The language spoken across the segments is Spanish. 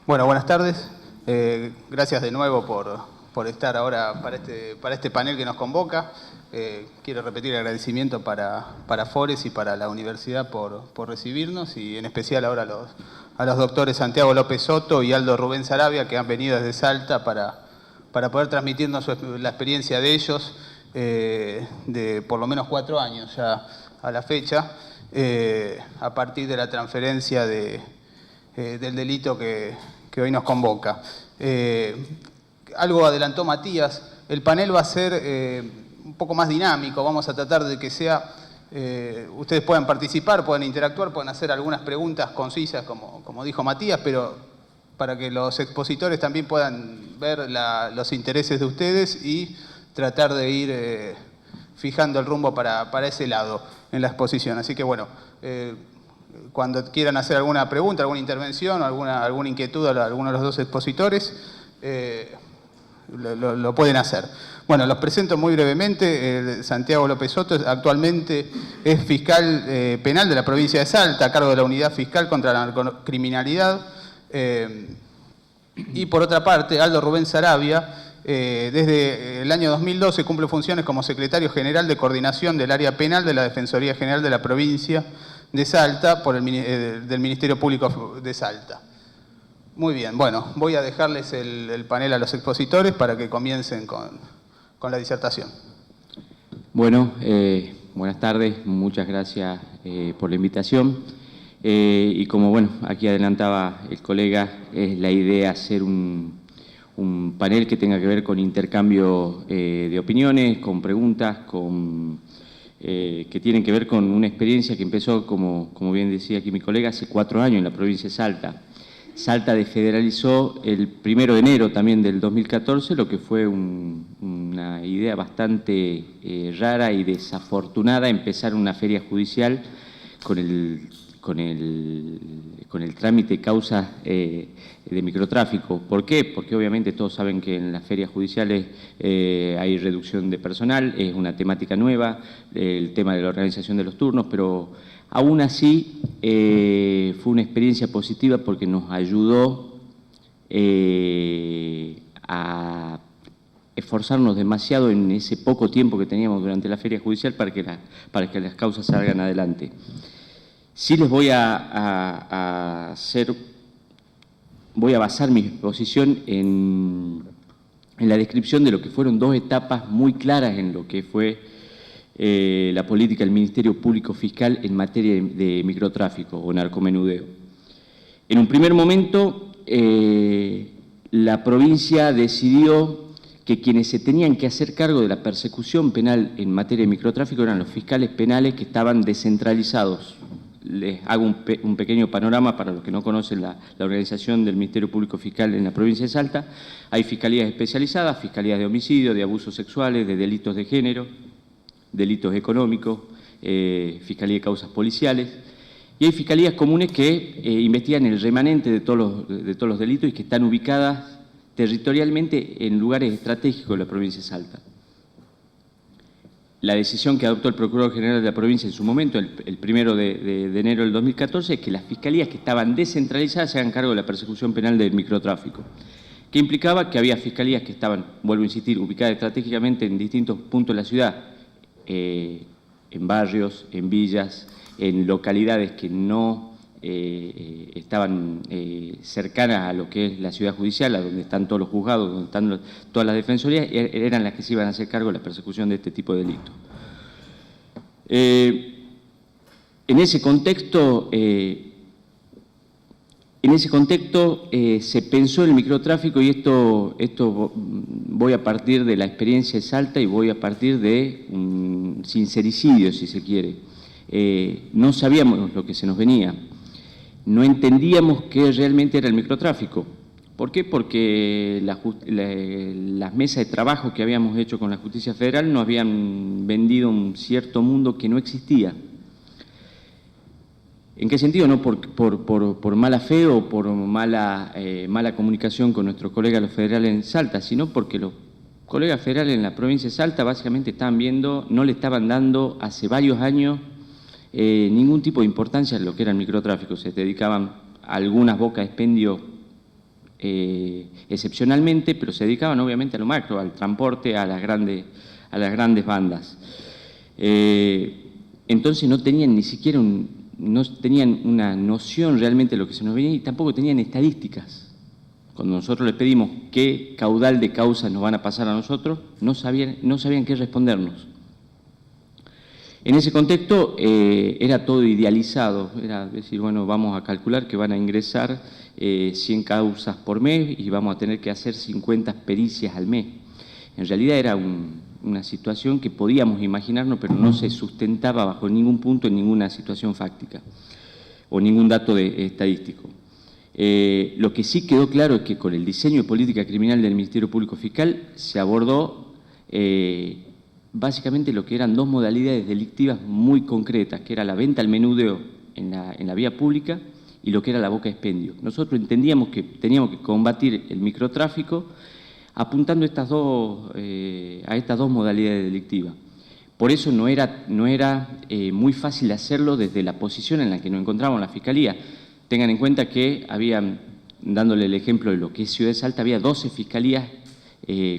Bueno, buenas tardes. Gracias de nuevo por estar ahora para este panel que nos convoca. Quiero repetir el agradecimiento para Fores y para la universidad por recibirnos, y en especial ahora a los doctores Santiago López Soto y Aldo Rubén Sarabia, que han venido desde Salta para poder transmitirnos la experiencia de ellos de por lo menos 4 años ya a la fecha, a partir de la transferencia del delito que hoy nos convoca. Algo adelantó Matías, el panel va a ser un poco más dinámico, vamos a tratar de que sea, ustedes puedan participar, puedan interactuar, puedan hacer algunas preguntas concisas, como dijo Matías, pero para que los expositores también puedan ver los intereses de ustedes y tratar de ir fijando el rumbo para ese lado en la exposición. Así que bueno, cuando quieran hacer alguna pregunta, alguna intervención, alguna inquietud a alguno de los dos expositores, lo pueden hacer. Bueno, los presento muy brevemente. Santiago López Soto actualmente es fiscal penal de la provincia de Salta, a cargo de la Unidad Fiscal contra la Narcocriminalidad. Y por otra parte, Aldo Rubén Sarabia, desde el año 2012 cumple funciones como secretario general de coordinación del área penal de la Defensoría General de la provincia de Salta del Ministerio Público de Salta. Muy bien, bueno, voy a dejarles el panel a los expositores para que comiencen con la disertación. Bueno, buenas tardes, muchas gracias por la invitación. Y como bueno, aquí adelantaba el colega, es la idea hacer un panel que tenga que ver con intercambio de opiniones, con preguntas, que tienen que ver con una experiencia que empezó, como bien decía aquí mi colega, hace 4 años en la provincia de Salta. Salta desfederalizó el 1 de enero también del 2014, lo que fue una idea bastante rara y desafortunada, empezar una feria judicial con el trámite de causas de microtráfico. ¿Por qué? Porque obviamente todos saben que en las ferias judiciales hay reducción de personal, es una temática nueva, el tema de la organización de los turnos, pero aún así fue una experiencia positiva porque nos ayudó a esforzarnos demasiado en ese poco tiempo que teníamos durante la feria judicial para que las causas salgan adelante. Sí les voy a basar mi exposición en la descripción de lo que fueron 2 etapas muy claras en lo que fue la política del Ministerio Público Fiscal en materia de microtráfico o narcomenudeo. En un primer momento, la provincia decidió que quienes se tenían que hacer cargo de la persecución penal en materia de microtráfico eran los fiscales penales que estaban descentralizados. Les hago un pequeño panorama para los que no conocen la organización del Ministerio Público Fiscal en la provincia de Salta. Hay fiscalías especializadas, fiscalías de homicidio, de abusos sexuales, de delitos de género, delitos económicos, fiscalía de causas policiales, y hay fiscalías comunes que investigan el remanente de todos los delitos y que están ubicadas territorialmente en lugares estratégicos de la provincia de Salta. La decisión que adoptó el Procurador General de la provincia en su momento, el 1 de enero del 2014, es que las fiscalías que estaban descentralizadas se hagan cargo de la persecución penal del microtráfico, que implicaba que había fiscalías que estaban, vuelvo a insistir, ubicadas estratégicamente en distintos puntos de la ciudad, en barrios, en villas, en localidades que no estaban cercanas a lo que es la ciudad judicial, a donde están todos los juzgados, donde están todas las defensorías, eran las que se iban a hacer cargo de la persecución de este tipo de delitos. En ese contexto se pensó el microtráfico, y esto voy a partir de la experiencia de Salta y voy a partir de un sincericidio, si se quiere. No sabíamos lo que se nos venía. No entendíamos qué realmente era el microtráfico. ¿Por qué? Porque las mesas de trabajo que habíamos hecho con la Justicia Federal nos habían vendido un cierto mundo que no existía. ¿En qué sentido? No por mala fe o por mala comunicación con nuestros colegas los federales en Salta, sino porque los colegas federales en la provincia de Salta básicamente estaban viendo, no le estaban dando hace varios años ningún tipo de importancia a lo que era el microtráfico. Se dedicaban a algunas bocas de expendio excepcionalmente, pero se dedicaban obviamente a lo macro, al transporte, a las grandes bandas. Entonces no tenían ni siquiera no tenían una noción realmente de lo que se nos venía y tampoco tenían estadísticas. Cuando nosotros les pedimos qué caudal de causas nos van a pasar a nosotros, no sabían qué respondernos. En ese contexto era todo idealizado, era decir, bueno, vamos a calcular que van a ingresar 100 causas por mes y vamos a tener que hacer 50 pericias al mes. En realidad era una situación que podíamos imaginarnos, pero no se sustentaba bajo ningún punto en ninguna situación fáctica o ningún dato estadístico. Lo que sí quedó claro es que con el diseño de política criminal del Ministerio Público Fiscal se abordó básicamente lo que eran dos modalidades delictivas muy concretas, que era la venta al menudeo en la vía pública y lo que era la boca de expendio. Nosotros entendíamos que teníamos que combatir el microtráfico apuntando a estas dos modalidades delictivas. Por eso no era muy fácil hacerlo desde la posición en la que nos encontrábamos en la Fiscalía. Tengan en cuenta que dándole el ejemplo de lo que es Ciudad de Salta, había 12 fiscalías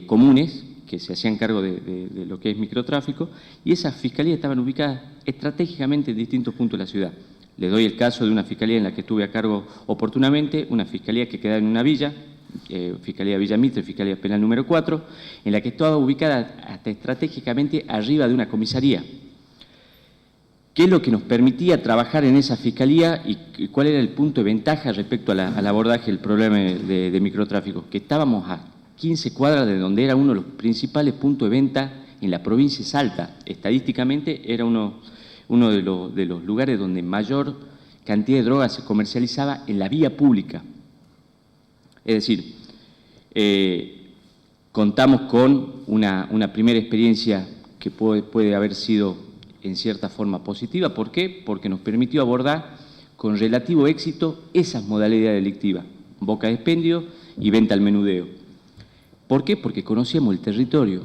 comunes que se hacían cargo de lo que es microtráfico, y esas fiscalías estaban ubicadas estratégicamente en distintos puntos de la ciudad. Les doy el caso de una fiscalía en la que estuve a cargo oportunamente, una fiscalía que quedaba en una villa, Fiscalía Villa Mitre, Fiscalía Penal número 4, en la que estaba ubicada hasta estratégicamente arriba de una comisaría. ¿Qué es lo que nos permitía trabajar en esa fiscalía y cuál era el punto de ventaja respecto al abordaje del problema de microtráfico? Que estábamos a 15 cuadras de donde era uno de los principales puntos de venta en la provincia de Salta. Estadísticamente era uno de los lugares donde mayor cantidad de drogas se comercializaba en la vía pública. Es decir, contamos con una primera experiencia que puede haber sido en cierta forma positiva. ¿Por qué? Porque nos permitió abordar con relativo éxito esas modalidades delictivas, boca de expendio y venta al menudeo. ¿Por qué? Porque conocíamos el territorio.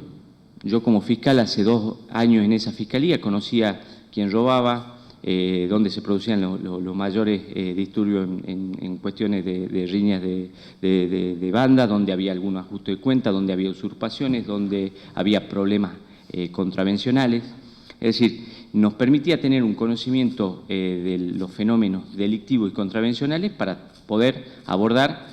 Yo como fiscal hace 2 años en esa fiscalía conocía quién robaba, dónde se producían los mayores disturbios en cuestiones de riñas de banda, donde había algún ajuste de cuenta, donde había usurpaciones, donde había problemas contravencionales. Es decir, nos permitía tener un conocimiento de los fenómenos delictivos y contravencionales para poder abordar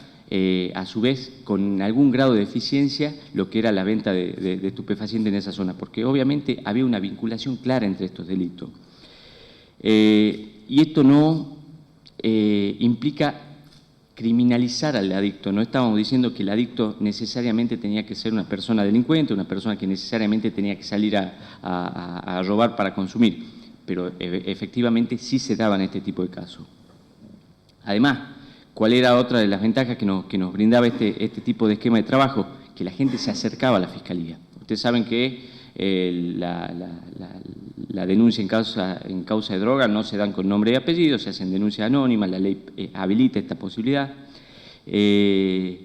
a su vez con algún grado de eficiencia lo que era la venta de estupefacientes en esa zona, porque obviamente había una vinculación clara entre estos delitos. Y esto no implica criminalizar al adicto. No estábamos diciendo que el adicto necesariamente tenía que ser una persona delincuente, una persona que necesariamente tenía que salir a robar para consumir, pero efectivamente sí se daban este tipo de casos. Además, ¿cuál era otra de las ventajas que nos brindaba este tipo de esquema de trabajo? Que la gente se acercaba a la Fiscalía. Ustedes saben que la denuncia en causa de droga no se dan con nombre y apellido, se hacen denuncias anónimas, la ley habilita esta posibilidad. Y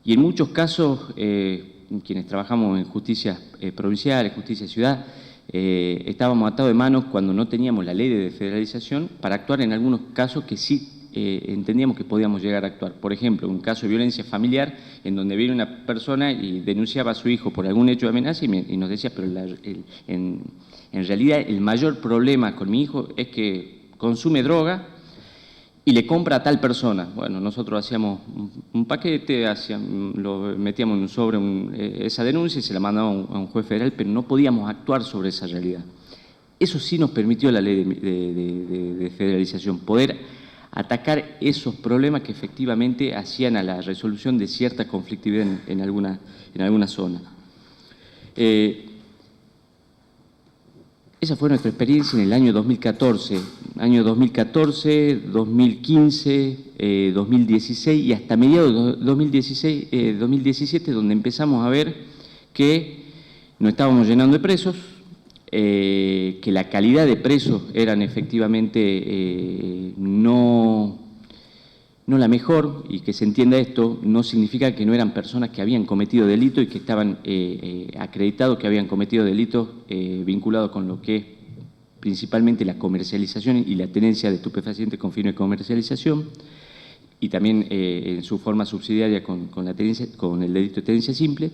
en muchos casos, quienes trabajamos en justicia provincial, justicia de ciudad, estábamos atados de manos cuando no teníamos la ley de desfederalización para actuar en algunos casos que sí entendíamos que podíamos llegar a actuar. Por ejemplo, un caso de violencia familiar en donde viene una persona y denunciaba a su hijo por algún hecho de amenaza y nos decía, pero en realidad el mayor problema con mi hijo es que consume droga y le compra a tal persona. Bueno, nosotros hacíamos un paquete, lo metíamos en un sobre esa denuncia y se la mandábamos a un juez federal, pero no podíamos actuar sobre esa realidad. Eso sí nos permitió la ley de federalización, poder atacar esos problemas que efectivamente hacían a la resolución de cierta conflictividad en alguna zona. Esa fue nuestra experiencia en el año 2014, 2015, 2016 y hasta mediados de 2017, donde empezamos a ver que nos estábamos llenando de presos, que la calidad de presos eran efectivamente no la mejor, y que se entienda esto, no significa que no eran personas que habían cometido delitos y que estaban acreditados que habían cometido delitos vinculados con lo que es principalmente la comercialización y la tenencia de estupefacientes con fines de comercialización. y también en su forma subsidiaria con el delito de tenencia simple,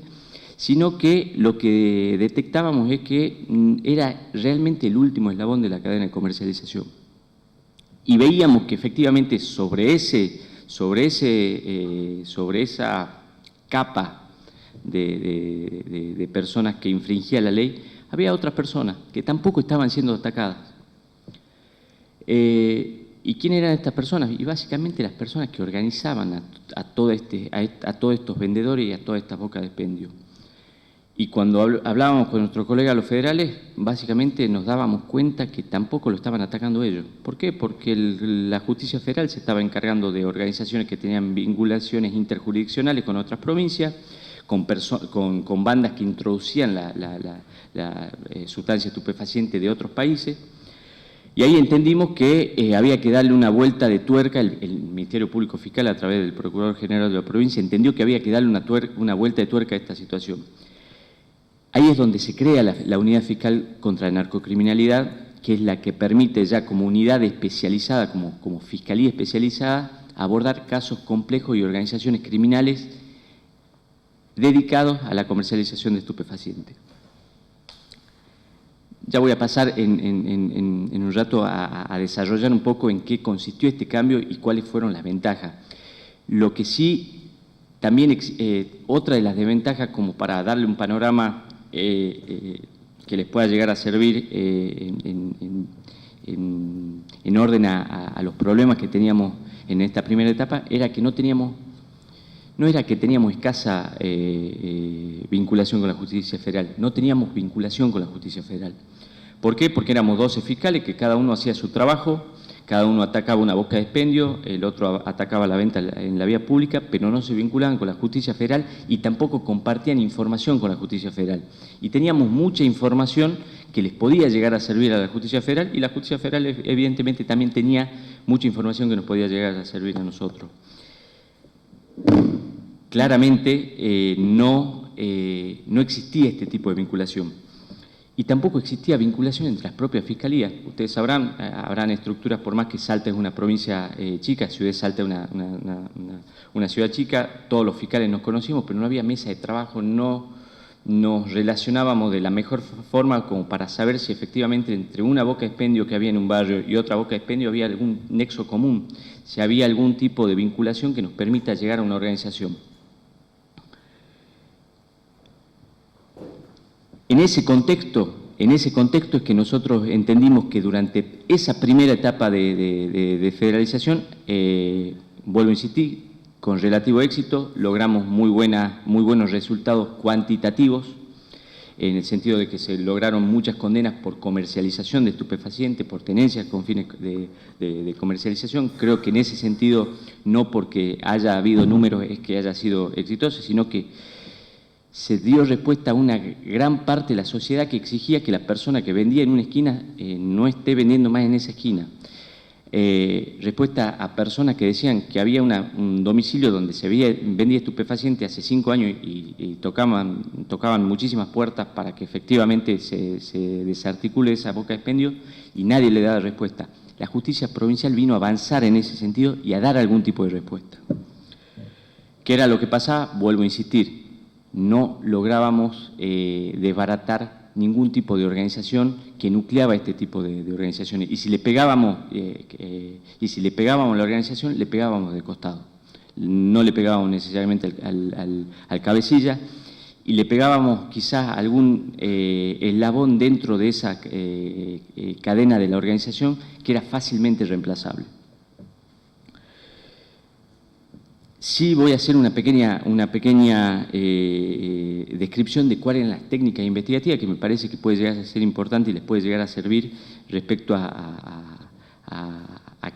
sino que lo que detectábamos es que era realmente el último eslabón de la cadena de comercialización. Y veíamos que efectivamente sobre esa capa de personas que infringían la ley, había otras personas que tampoco estaban siendo atacadas. ¿Y quién eran estas personas? Y básicamente las personas que organizaban a todos estos vendedores y a todas estas bocas de expendio. Y cuando hablábamos con nuestros colegas los federales, básicamente nos dábamos cuenta que tampoco lo estaban atacando ellos. ¿Por qué? Porque la justicia federal se estaba encargando de organizaciones que tenían vinculaciones interjurisdiccionales con otras provincias, con bandas que introducían la sustancia estupefaciente de otros países. Y ahí entendimos que había que darle una vuelta de tuerca, el Ministerio Público Fiscal a través del Procurador General de la provincia entendió que había que darle una vuelta de tuerca a esta situación. Ahí es donde se crea la Unidad Fiscal contra la Narcocriminalidad, que es la que permite ya como unidad especializada, como fiscalía especializada, abordar casos complejos y organizaciones criminales dedicados a la comercialización de estupefacientes. Ya voy a pasar en un rato a desarrollar un poco en qué consistió este cambio y cuáles fueron las ventajas. Lo que sí, también otra de las desventajas, como para darle un panorama que les pueda llegar a servir en orden a los problemas que teníamos en esta primera etapa, era que no era que teníamos escasa vinculación con la justicia federal, no teníamos vinculación con la justicia federal. ¿Por qué? Porque éramos 12 fiscales que cada uno hacía su trabajo, cada uno atacaba una boca de expendio, el otro atacaba la venta en la vía pública, pero no se vinculaban con la justicia federal y tampoco compartían información con la justicia federal. Y teníamos mucha información que les podía llegar a servir a la justicia federal y la justicia federal evidentemente también tenía mucha información que nos podía llegar a servir a nosotros. Claramente no existía este tipo de vinculación. Y tampoco existía vinculación entre las propias fiscalías. Ustedes sabrán, habrán estructuras, por más que Salta es una provincia chica, Ciudad de Salta es una ciudad chica, todos los fiscales nos conocimos, pero no había mesa de trabajo, no nos relacionábamos de la mejor forma como para saber si efectivamente entre una boca de expendio que había en un barrio y otra boca de expendio había algún nexo común, si había algún tipo de vinculación que nos permita llegar a una organización. En ese contexto es que nosotros entendimos que durante esa primera etapa de federalización, vuelvo a insistir, con relativo éxito, logramos muy buenos resultados cuantitativos, en el sentido de que se lograron muchas condenas por comercialización de estupefacientes, por tenencias con fines de comercialización. Creo que en ese sentido, no porque haya habido números es que haya sido exitoso, sino que se dio respuesta a una gran parte de la sociedad que exigía que la persona que vendía en una esquina no esté vendiendo más en esa esquina. Respuesta a personas que decían que había un domicilio donde se vendía estupefaciente hace 5 años y tocaban muchísimas puertas para que efectivamente se desarticule esa boca de expendio y nadie le daba respuesta. La justicia provincial vino a avanzar en ese sentido y a dar algún tipo de respuesta. ¿Qué era lo que pasaba? Vuelvo a insistir. No lográbamos desbaratar ningún tipo de organización que nucleaba este tipo de organizaciones. Y si le pegábamos a la organización, le pegábamos de costado. No le pegábamos necesariamente al cabecilla y le pegábamos quizás algún eslabón dentro de esa cadena de la organización que era fácilmente reemplazable. Sí voy a hacer una pequeña descripción de cuáles eran las técnicas investigativas que me parece que puede llegar a ser importante y les puede llegar a servir respecto a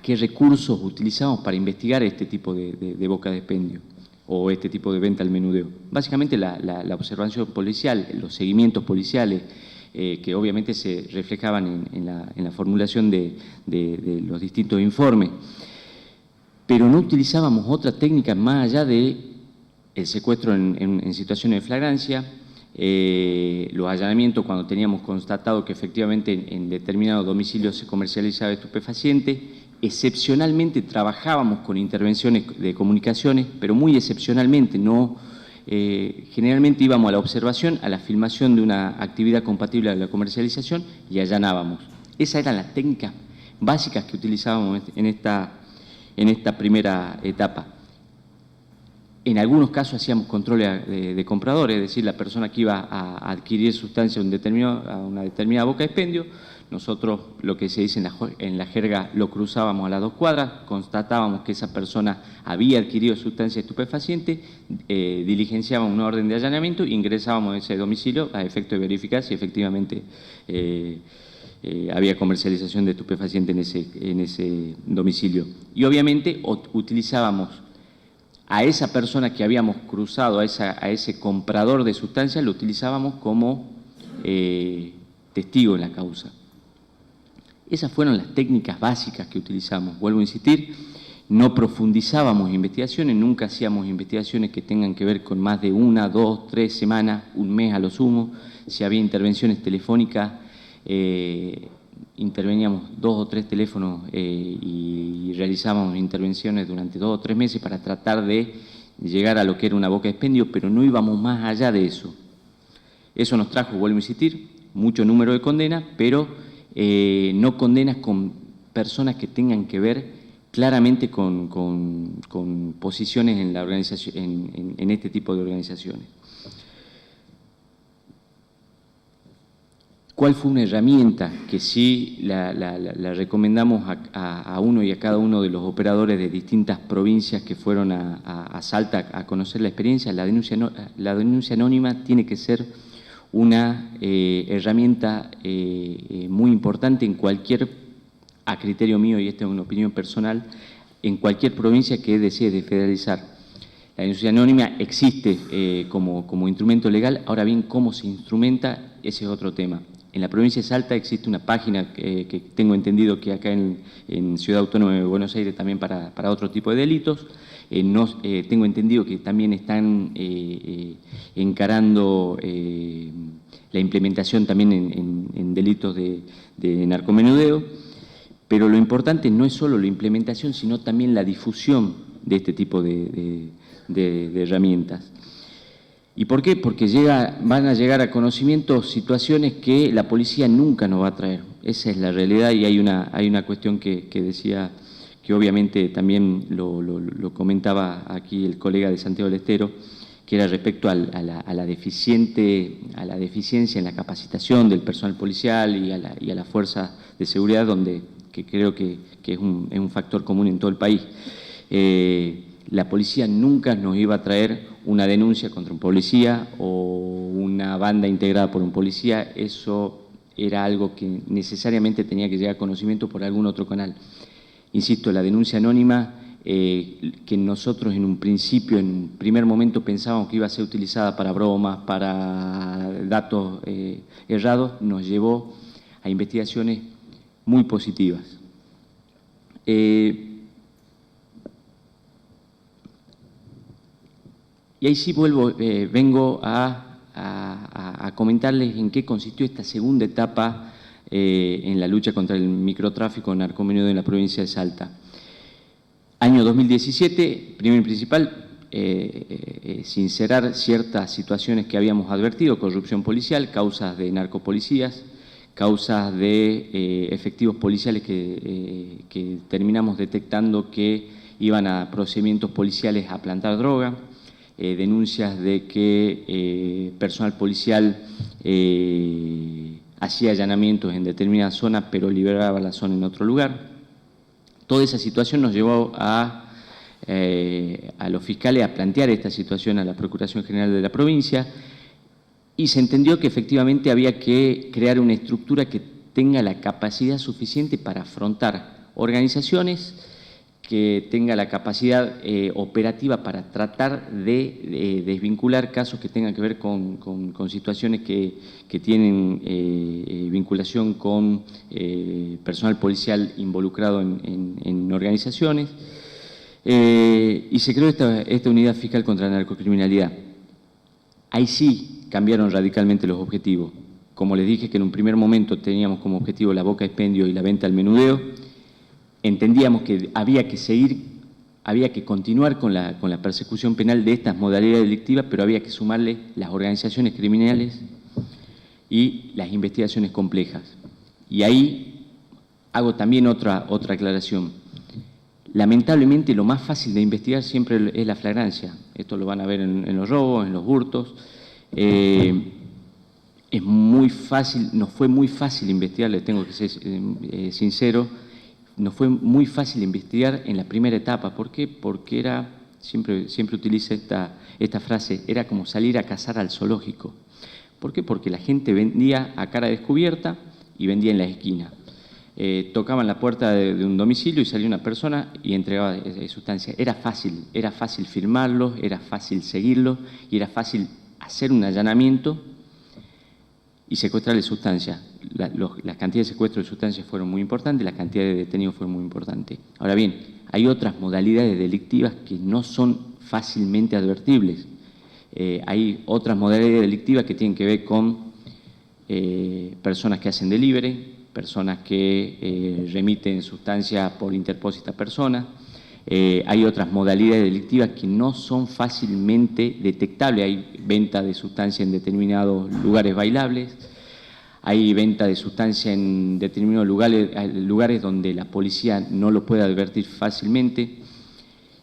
qué recursos utilizamos para investigar este tipo de boca de expendio o este tipo de venta al menudeo. Básicamente la observación policial, los seguimientos policiales, que obviamente se reflejaban en la formulación de los distintos informes. Pero no utilizábamos otra técnica más allá de el secuestro en situaciones de flagrancia, los allanamientos cuando teníamos constatado que efectivamente en determinados domicilios se comercializaba estupefaciente, excepcionalmente trabajábamos con intervenciones de comunicaciones, pero muy excepcionalmente, no, generalmente íbamos a la observación, a la filmación de una actividad compatible a la comercialización y allanábamos. Esas eran las técnicas básicas que utilizábamos en esta primera etapa. En algunos casos hacíamos controles de compradores, es decir, la persona que iba a adquirir sustancia a una determinada boca de expendio, nosotros, lo que se dice en la jerga, lo cruzábamos a las 2 cuadras, constatábamos que esa persona había adquirido sustancia estupefaciente, diligenciábamos una orden de allanamiento e ingresábamos a ese domicilio a efecto de verificar si efectivamente había comercialización de estupefaciente en ese domicilio. Y obviamente utilizábamos a esa persona que habíamos cruzado, a ese comprador de sustancias, lo utilizábamos como testigo en la causa. Esas fueron las técnicas básicas que utilizamos. Vuelvo a insistir, no profundizábamos investigaciones, nunca hacíamos investigaciones que tengan que ver con más de 1, 2, 3 semanas, un mes a lo sumo. Si había intervenciones telefónicas, interveníamos 2 o 3 teléfonos y realizábamos intervenciones durante 2 o 3 meses para tratar de llegar a lo que era una boca de expendio, pero no íbamos más allá de eso. Eso nos trajo, vuelvo a insistir, mucho número de condenas, pero no condenas con personas que tengan que ver claramente con posiciones en la organización, en este tipo de organizaciones. ¿Cuál fue una herramienta que sí la recomendamos a uno y a cada uno de los operadores de distintas provincias que fueron a Salta a conocer la experiencia? La denuncia anónima tiene que ser una herramienta muy importante en cualquier, a criterio mío, y esta es una opinión personal, en cualquier provincia que desee desfederalizar. La denuncia anónima existe como instrumento legal, ahora bien, cómo se instrumenta, ese es otro tema. En la provincia de Salta existe una página que tengo entendido que acá en Ciudad Autónoma de Buenos Aires también para otro tipo de delitos. Tengo entendido que también están encarando la implementación también en delitos de narcomenudeo, pero lo importante no es solo la implementación, sino también la difusión de este tipo de herramientas. ¿Y por qué? Porque van a llegar a conocimiento situaciones que la policía nunca nos va a traer. Esa es la realidad y hay una cuestión que decía, que obviamente también lo comentaba aquí el colega de Santiago del Estero, que era respecto a la deficiencia en la capacitación del personal policial y a la fuerza de seguridad, que creo que es un factor común en todo el país. La policía nunca nos iba a traer una denuncia contra un policía o una banda integrada por un policía. Eso era algo que necesariamente tenía que llegar a conocimiento por algún otro canal. Insisto, la denuncia anónima, que nosotros en un principio, en un primer momento pensábamos que iba a ser utilizada para bromas, para datos errados, nos llevó a investigaciones muy positivas. Y ahí sí vengo a comentarles en qué consistió esta segunda etapa en la lucha contra el microtráfico narcomenudeo en la provincia de Salta. Año 2017, primero y principal, sincerar ciertas situaciones que habíamos advertido: corrupción policial, causas de narcopolicías, causas de efectivos policiales que terminamos detectando que iban a procedimientos policiales a plantar droga, denuncias de que personal policial hacía allanamientos en determinada zona pero liberaba la zona en otro lugar. Toda esa situación nos llevó a los fiscales a plantear esta situación a la Procuración General de la provincia y se entendió que efectivamente había que crear una estructura que tenga la capacidad suficiente para afrontar organizaciones, que tenga la capacidad operativa para tratar de desvincular casos que tengan que ver con situaciones que tienen vinculación con personal policial involucrado en organizaciones. Y se creó esta unidad fiscal contra la narcocriminalidad. Ahí sí cambiaron radicalmente los objetivos. Como les dije que en un primer momento teníamos como objetivo la boca de expendio y la venta al menudeo, entendíamos que había que continuar con la persecución penal de estas modalidades delictivas, pero había que sumarle las organizaciones criminales y las investigaciones complejas. Y ahí hago también otra aclaración. Lamentablemente, lo más fácil de investigar siempre es la flagrancia. Esto lo van a ver en los robos, en los hurtos. Es muy fácil, nos fue muy fácil investigar, les tengo que ser sincero, nos fue muy fácil investigar en la primera etapa. ¿Por qué? Porque era, siempre utilizo esta frase, era como salir a cazar al zoológico. ¿Por qué? Porque la gente vendía a cara descubierta y vendía en la esquina. Tocaban la puerta de un domicilio y salía una persona y entregaba sustancia. Era fácil firmarlos, era fácil seguirlos y era fácil hacer un allanamiento y secuestrarle sustancia. La cantidad de secuestros de sustancias fueron muy importantes, la cantidad de detenidos fue muy importante. Ahora bien, hay otras modalidades delictivas que no son fácilmente advertibles. Hay otras modalidades delictivas que tienen que ver con personas que hacen delivery, personas que remiten sustancias por interpósita persona. Hay otras modalidades delictivas que no son fácilmente detectables. Hay venta de sustancia en determinados lugares bailables, hay venta de sustancia en determinados lugares donde la policía no lo puede advertir fácilmente.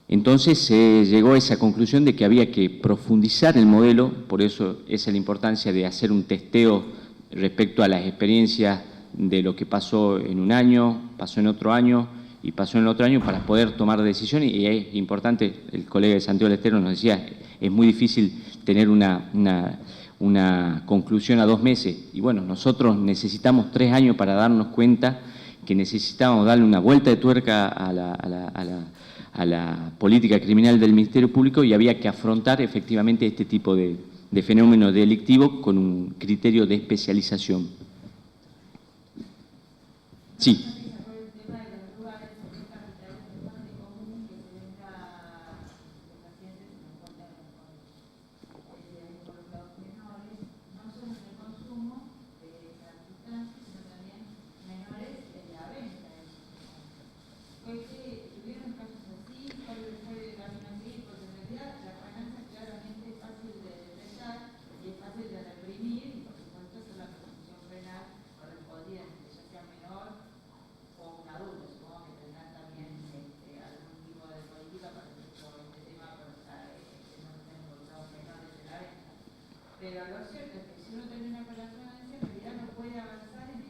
Entonces se llegó a esa conclusión de que había que profundizar el modelo, por eso esa es la importancia de hacer un testeo respecto a las experiencias de lo que pasó en un año, pasó en otro año y pasó en el otro año para poder tomar decisiones. Y es importante, el colega de Santiago del Estero nos decía, es muy difícil tener una conclusión a 2 meses. Y bueno, nosotros necesitamos 3 años para darnos cuenta que necesitábamos darle una vuelta de tuerca a la política criminal del Ministerio Público y había que afrontar efectivamente este tipo de fenómeno delictivo con un criterio de especialización. Sí. Pero lo cierto es que si uno termina con la flagrancia, en realidad no puede avanzar en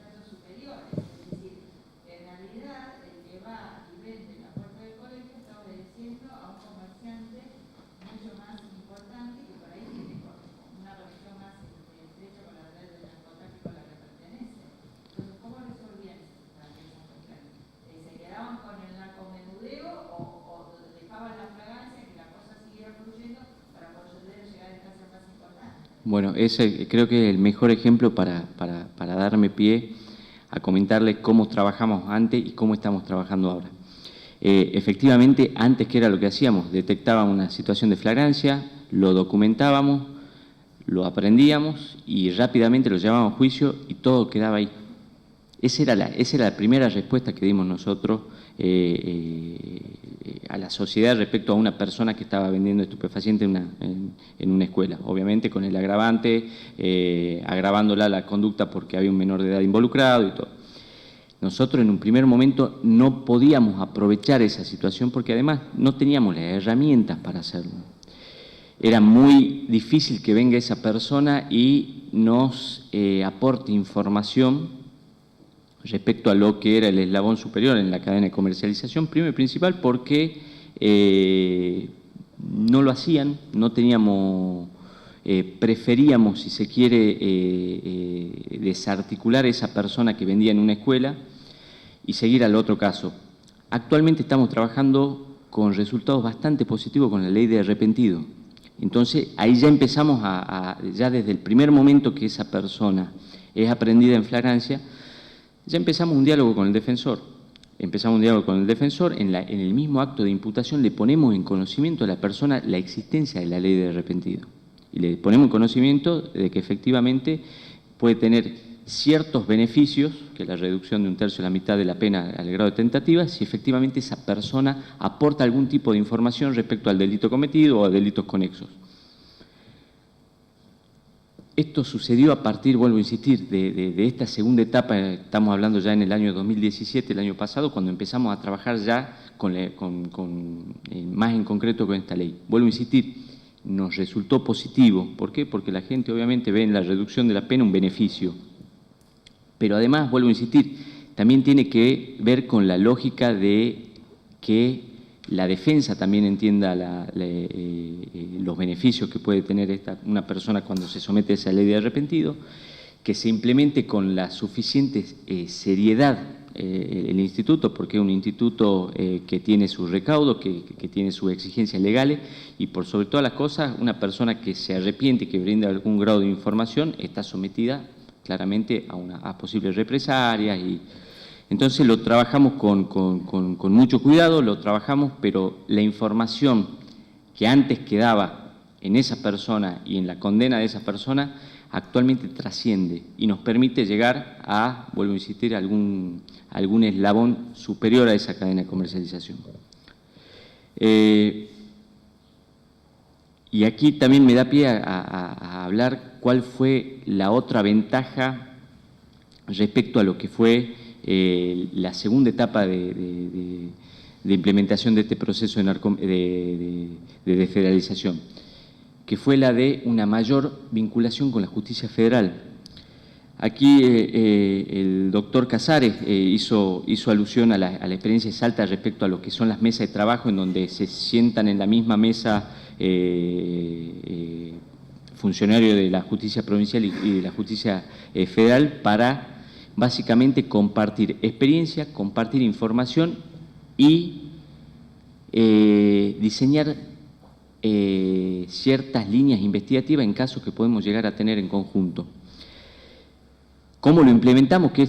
casos superiores. Es decir, en realidad, el que va y vende en la puerta del colegio está obedeciendo a un comerciante mucho más importante que por ahí tiene una relación más estrecha con la red del narcotráfico a la que pertenece. Entonces, ¿cómo resolvían esas cuestiones? ¿Se quedaban con el narcomenudeo o dejaban la flagrancia que la cosa siguiera fluyendo para poder llegar a instancias más importantes? Bueno, ese creo que es el mejor ejemplo para darme pie a comentarles cómo trabajamos antes y cómo estamos trabajando ahora. Efectivamente, antes, ¿qué era lo que hacíamos? Detectábamos una situación de flagrancia, lo documentábamos, lo aprendíamos y rápidamente lo llevábamos a juicio y todo quedaba ahí. Esa era la primera respuesta que dimos nosotros a la sociedad respecto a una persona que estaba vendiendo estupefacientes en una escuela. Obviamente con el agravante, agravándola la conducta porque había un menor de edad involucrado y todo. Nosotros en un primer momento no podíamos aprovechar esa situación porque además no teníamos las herramientas para hacerlo. Era muy difícil que venga esa persona y nos aporte información respecto a lo que era el eslabón superior en la cadena de comercialización, primero y principal porque no lo hacían, no teníamos, preferíamos, si se quiere, desarticular a esa persona que vendía en una escuela y seguir al otro caso. Actualmente estamos trabajando con resultados bastante positivos con la ley de arrepentido. Entonces, ahí ya empezamos ya desde el primer momento que esa persona es aprendida en flagrancia, ya empezamos un diálogo con el defensor. En el mismo acto de imputación le ponemos en conocimiento a la persona la existencia de la ley de arrepentido. Y le ponemos en conocimiento de que efectivamente puede tener ciertos beneficios, que es la reducción de 1/3 a la mitad de la pena al grado de tentativa, si efectivamente esa persona aporta algún tipo de información respecto al delito cometido o a delitos conexos. Esto sucedió a partir, vuelvo a insistir, de esta segunda etapa. Estamos hablando ya en el año 2017, el año pasado, cuando empezamos a trabajar ya más en concreto con esta ley. Vuelvo a insistir, nos resultó positivo. ¿Por qué? Porque la gente obviamente ve en la reducción de la pena un beneficio. Pero además, vuelvo a insistir, también tiene que ver con la lógica de que la defensa también entienda los beneficios que puede tener una persona cuando se somete a esa ley de arrepentido, que se implemente con la suficiente seriedad el instituto, porque es un instituto que tiene su recaudo, que tiene sus exigencias legales, y por sobre todas las cosas, una persona que se arrepiente y que brinda algún grado de información está sometida claramente a posibles represalias. Y entonces lo trabajamos con mucho cuidado, lo trabajamos, pero la información que antes quedaba en esa persona y en la condena de esa persona actualmente trasciende y nos permite llegar a, vuelvo a insistir, algún eslabón superior a esa cadena de comercialización. Y aquí también me da pie a hablar cuál fue la otra ventaja respecto a lo que fue la segunda etapa de implementación de este proceso de desfederalización, que fue la de una mayor vinculación con la justicia federal. Aquí el doctor Casares hizo alusión a la experiencia de Salta respecto a lo que son las mesas de trabajo, en donde se sientan en la misma mesa funcionarios de la justicia provincial y de la justicia federal para básicamente compartir experiencia, compartir información y diseñar ciertas líneas investigativas en casos que podemos llegar a tener en conjunto. ¿Cómo lo implementamos? Que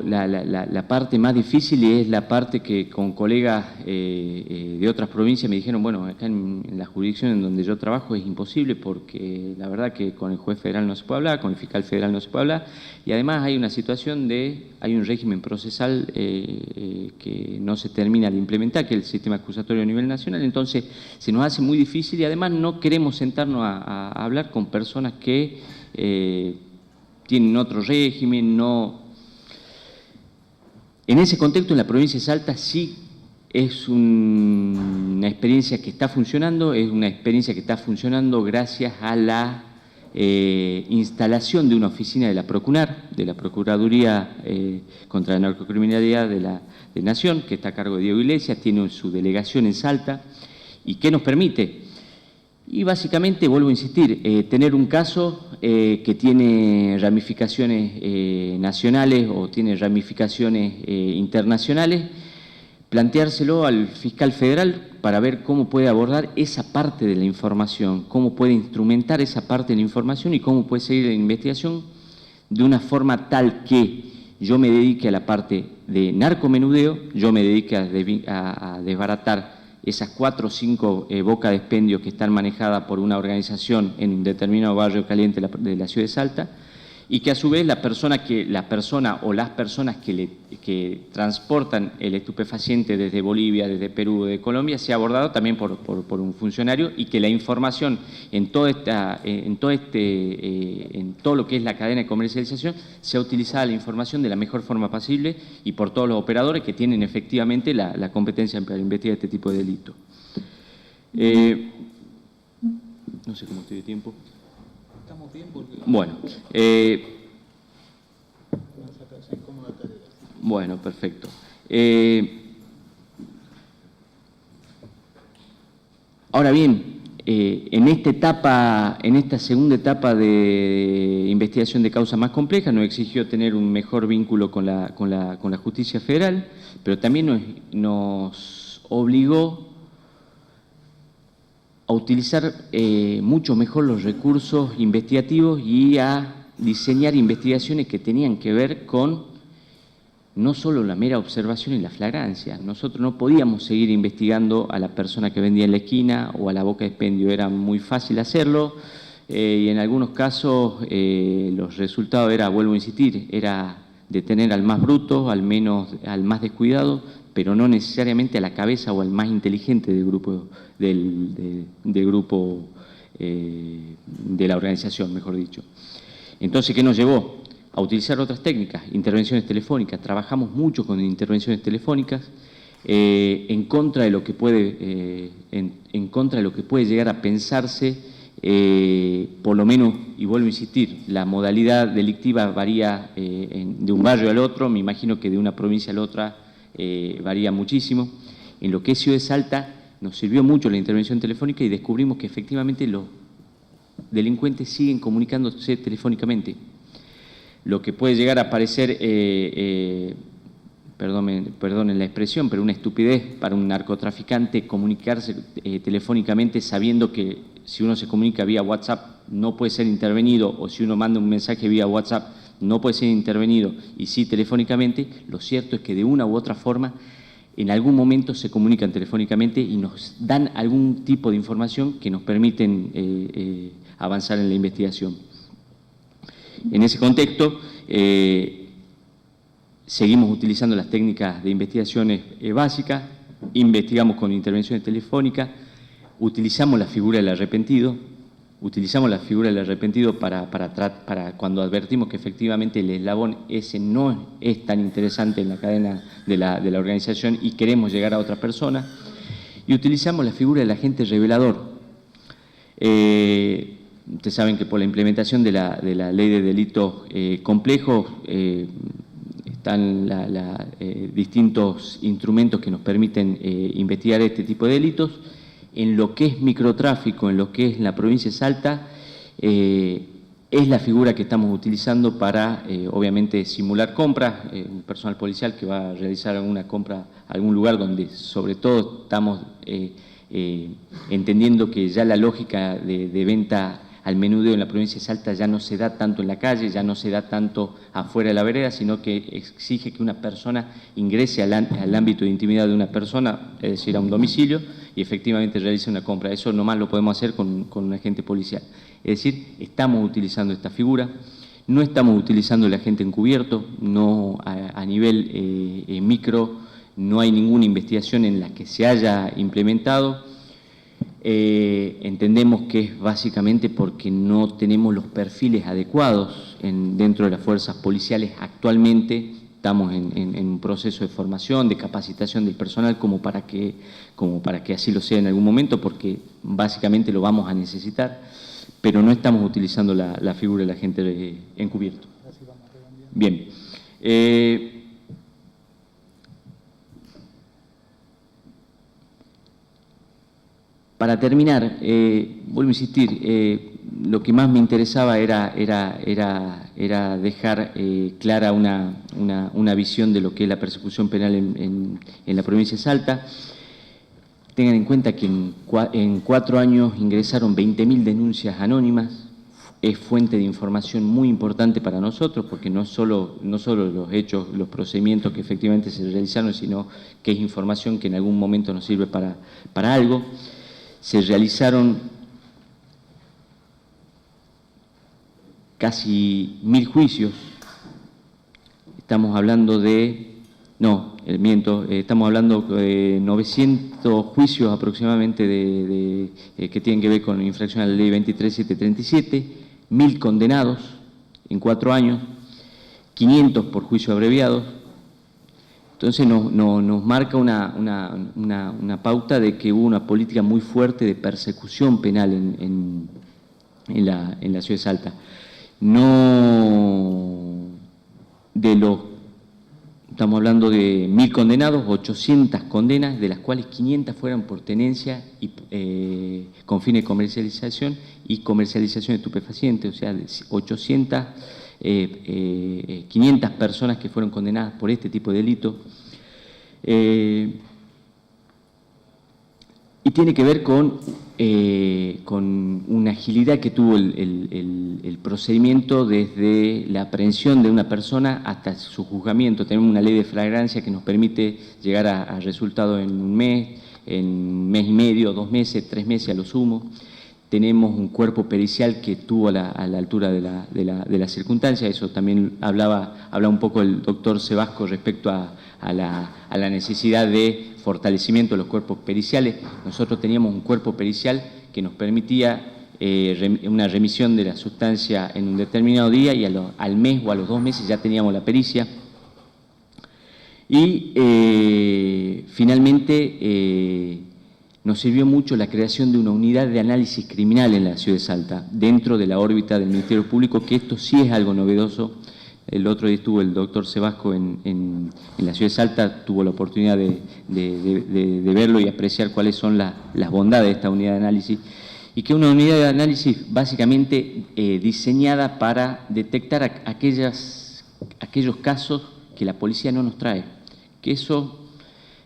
la parte más difícil, y es la parte que con colegas de otras provincias me dijeron, bueno, acá en la jurisdicción en donde yo trabajo es imposible, porque la verdad que con el juez federal no se puede hablar, con el fiscal federal no se puede hablar, y además hay una situación hay un régimen procesal que no se termina de implementar, que es el sistema acusatorio a nivel nacional. Entonces se nos hace muy difícil, y además no queremos sentarnos a hablar con personas que tienen otro régimen, no. En ese contexto, en la provincia de Salta sí es una experiencia que está funcionando, gracias a la instalación de una oficina de la Procunar, de la Procuraduría contra la Narcocriminalidad de Nación, que está a cargo de Diego Iglesias, tiene su delegación en Salta, y que nos permite. Y básicamente, vuelvo a insistir, tener un caso que tiene ramificaciones nacionales o tiene ramificaciones internacionales, planteárselo al fiscal federal para ver cómo puede abordar esa parte de la información, cómo puede instrumentar esa parte de la información y cómo puede seguir la investigación de una forma tal que yo me dedique a la parte de narcomenudeo, yo me dedique a desbaratar esas 4 o 5 bocas de expendio que están manejadas por una organización en un determinado barrio caliente de la ciudad de Salta, y que a su vez la persona o las personas que transportan el estupefaciente desde Bolivia, desde Perú, de Colombia, sea abordado también por un funcionario, y que la información en todo lo que es la cadena de comercialización sea utilizada la información de la mejor forma posible y por todos los operadores que tienen efectivamente la competencia para investigar este tipo de delitos. No sé cómo estoy de tiempo. Estamos bien porque... Bueno, perfecto. Ahora bien, en esta segunda etapa de investigación de causas más complejas, nos exigió tener un mejor vínculo con la justicia federal, pero también nos obligó a utilizar mucho mejor los recursos investigativos y a diseñar investigaciones que tenían que ver con no solo la mera observación y la flagrancia. Nosotros no podíamos seguir investigando a la persona que vendía en la esquina o a la boca de expendio, era muy fácil hacerlo, y en algunos casos los resultados era, vuelvo a insistir, era detener al más bruto, al más descuidado, pero no necesariamente a la cabeza o al más inteligente del grupo, de la organización, mejor dicho. Entonces, ¿qué nos llevó? A utilizar otras técnicas, intervenciones telefónicas. Trabajamos mucho con intervenciones telefónicas en contra de lo que puede, en contra de lo que puede llegar a pensarse, por lo menos, y vuelvo a insistir, la modalidad delictiva varía de un barrio al otro, me imagino que de una provincia a la otra varía muchísimo. En lo que es Ciudad de Salta nos sirvió mucho la intervención telefónica y descubrimos que efectivamente los delincuentes siguen comunicándose telefónicamente. Lo que puede llegar a parecer, perdonen la expresión, pero una estupidez para un narcotraficante comunicarse telefónicamente sabiendo que si uno se comunica vía WhatsApp no puede ser intervenido, o si uno manda un mensaje vía WhatsApp no puede ser intervenido, y sí telefónicamente. Lo cierto es que de una u otra forma en algún momento se comunican telefónicamente y nos dan algún tipo de información que nos permiten avanzar en la investigación. En ese contexto, seguimos utilizando las técnicas de investigaciones básicas, investigamos con intervenciones telefónicas, utilizamos la figura del arrepentido, para cuando advertimos que efectivamente el eslabón ese no es tan interesante en la cadena de la organización y queremos llegar a otra persona, y utilizamos la figura del agente revelador. Ustedes saben que por la implementación de la ley de delitos complejos están distintos instrumentos que nos permiten investigar este tipo de delitos. En lo que es microtráfico, en lo que es la provincia de Salta, es la figura que estamos utilizando para, obviamente, simular compras. Un personal policial que va a realizar alguna compra a algún lugar donde, sobre todo, estamos entendiendo que ya la lógica de venta al menudeo en la provincia de Salta ya no se da tanto en la calle, ya no se da tanto afuera de la vereda, sino que exige que una persona ingrese al ámbito de intimidad de una persona, es decir, a un domicilio, y efectivamente realice una compra. Eso nomás lo podemos hacer con un agente policial. Es decir, estamos utilizando esta figura, no estamos utilizando el agente encubierto, no a nivel micro, no hay ninguna investigación en la que se haya implementado. Entendemos que es básicamente porque no tenemos los perfiles adecuados dentro de las fuerzas policiales actualmente. Estamos en un proceso de formación, de capacitación del personal como para que así lo sea en algún momento, porque básicamente lo vamos a necesitar, pero no estamos utilizando la figura del agente encubierto. Bien. Para terminar, vuelvo a insistir, lo que más me interesaba era dejar clara una visión de lo que es la persecución penal en la provincia de Salta. Tengan en cuenta que en 4 años ingresaron 20.000 denuncias anónimas. Es fuente de información muy importante para nosotros, porque no solo los hechos, los procedimientos que efectivamente se realizaron, sino que es información que en algún momento nos sirve para algo. Se realizaron casi 1.000 juicios. Estamos hablando estamos hablando de 900 juicios aproximadamente que tienen que ver con infracción a la ley 23737, 1.000 condenados en 4 años, 500 por juicio abreviado. Entonces nos marca una pauta de que hubo una política muy fuerte de persecución penal en la ciudad de Salta. Estamos hablando de 1.000 condenados, 800 condenas, de las cuales 500 fueran por tenencia y con fines de comercialización y comercialización de estupefacientes, o sea, 500 personas que fueron condenadas por este tipo de delito. Y tiene que ver con una agilidad que tuvo el procedimiento desde la aprehensión de una persona hasta su juzgamiento. Tenemos una ley de flagrancia que nos permite llegar a resultados en un mes y medio, 2 meses, 3 meses a lo sumo. tenemos un cuerpo pericial que estuvo a la altura de la circunstancia. Eso también hablaba un poco el doctor Sebasco respecto a la necesidad de fortalecimiento de los cuerpos periciales. Nosotros teníamos un cuerpo pericial que nos permitía una remisión de la sustancia en un determinado día, y al mes o a los 2 meses ya teníamos la pericia. Y finalmente nos sirvió mucho la creación de una unidad de análisis criminal en la ciudad de Salta, dentro de la órbita del Ministerio Público, que esto sí es algo novedoso. El otro día estuvo el doctor Sebasco en la ciudad de Salta, tuvo la oportunidad de verlo y apreciar cuáles son las bondades de esta unidad de análisis, y que es una unidad de análisis básicamente diseñada para detectar aquellos casos que la policía no nos trae. Que eso,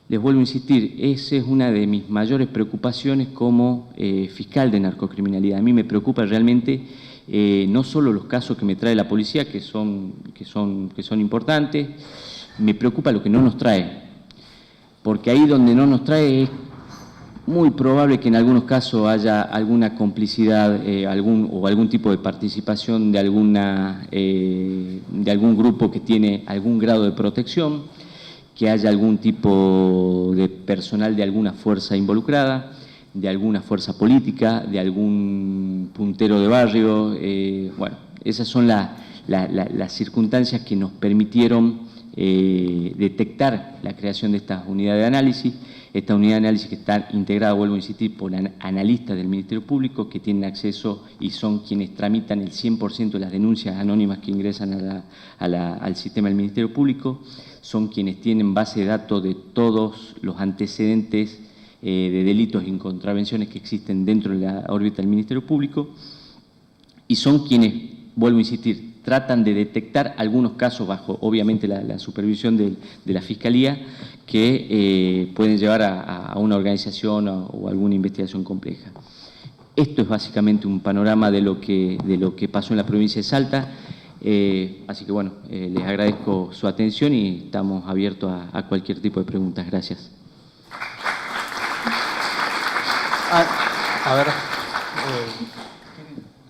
les vuelvo a insistir, esa es una de mis mayores preocupaciones como fiscal de narcocriminalidad. A mí me preocupa realmente no solo los casos que me trae la policía, que son importantes, me preocupa lo que no nos trae. Porque ahí donde no nos trae es muy probable que en algunos casos haya alguna complicidad o algún tipo de participación de algún grupo que tiene algún grado de protección, que haya algún tipo de personal de alguna fuerza involucrada, de alguna fuerza política, de algún puntero de barrio. Bueno, esas son las circunstancias que nos permitieron detectar la creación de esta unidad de análisis. Esta unidad de análisis que está integrada, vuelvo a insistir, por analistas del Ministerio Público que tienen acceso y son quienes tramitan el 100% de las denuncias anónimas que ingresan al sistema del Ministerio Público, son quienes tienen base de datos de todos los antecedentes de delitos y contravenciones que existen dentro de la órbita del Ministerio Público, y son quienes, vuelvo a insistir, tratan de detectar algunos casos bajo, obviamente, la supervisión de la Fiscalía, que pueden llevar a una organización o alguna investigación compleja. Esto es básicamente un panorama de lo que pasó en la provincia de Salta. Así que bueno, les agradezco su atención y estamos abiertos a cualquier tipo de preguntas. Gracias. A ver, ¿las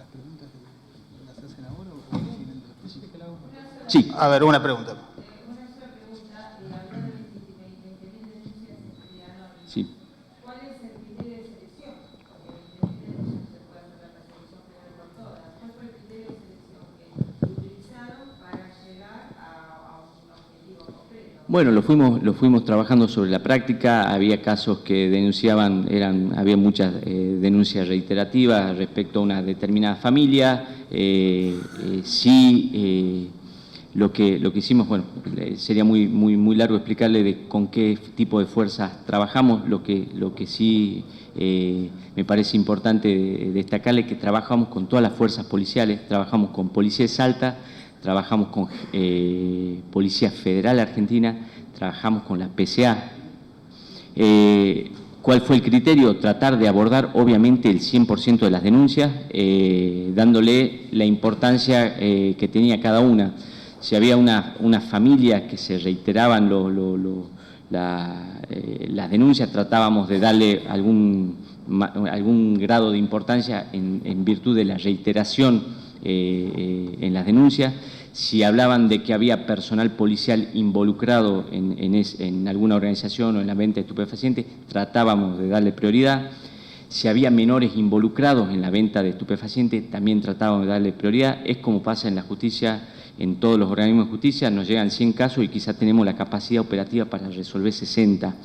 preguntas las hacen ahora o al final de la exposición? Sí. A ver, una pregunta. Sí. ¿Cuál es el criterio de selección? Porque evidentemente no se puede hacer la selección general por todas. ¿Cuál fue el criterio de selección que utilizaron para llegar a un objetivo concreto? Bueno, lo fuimos trabajando sobre la práctica. Había casos que denunciaban, había muchas denuncias reiterativas respecto a una determinada familia. Lo que hicimos, bueno, sería muy largo explicarle de con qué tipo de fuerzas trabajamos. Lo que sí me parece importante destacarle que trabajamos con todas las fuerzas policiales, trabajamos con Policía de Salta, trabajamos con Policía Federal Argentina, trabajamos con la PCA. ¿Cuál fue el criterio? Tratar de abordar, obviamente, el 100% de las denuncias, dándole la importancia que tenía cada una. Si había una familia que se reiteraban las denuncias, tratábamos de darle algún grado de importancia en virtud de la reiteración en las denuncias. Si hablaban de que había personal policial involucrado en alguna organización o en la venta de estupefacientes, tratábamos de darle prioridad. Si había menores involucrados en la venta de estupefacientes, también tratábamos de darle prioridad. Es como pasa en la justicia, en todos los organismos de justicia, nos llegan 100 casos y quizás tenemos la capacidad operativa para resolver 60.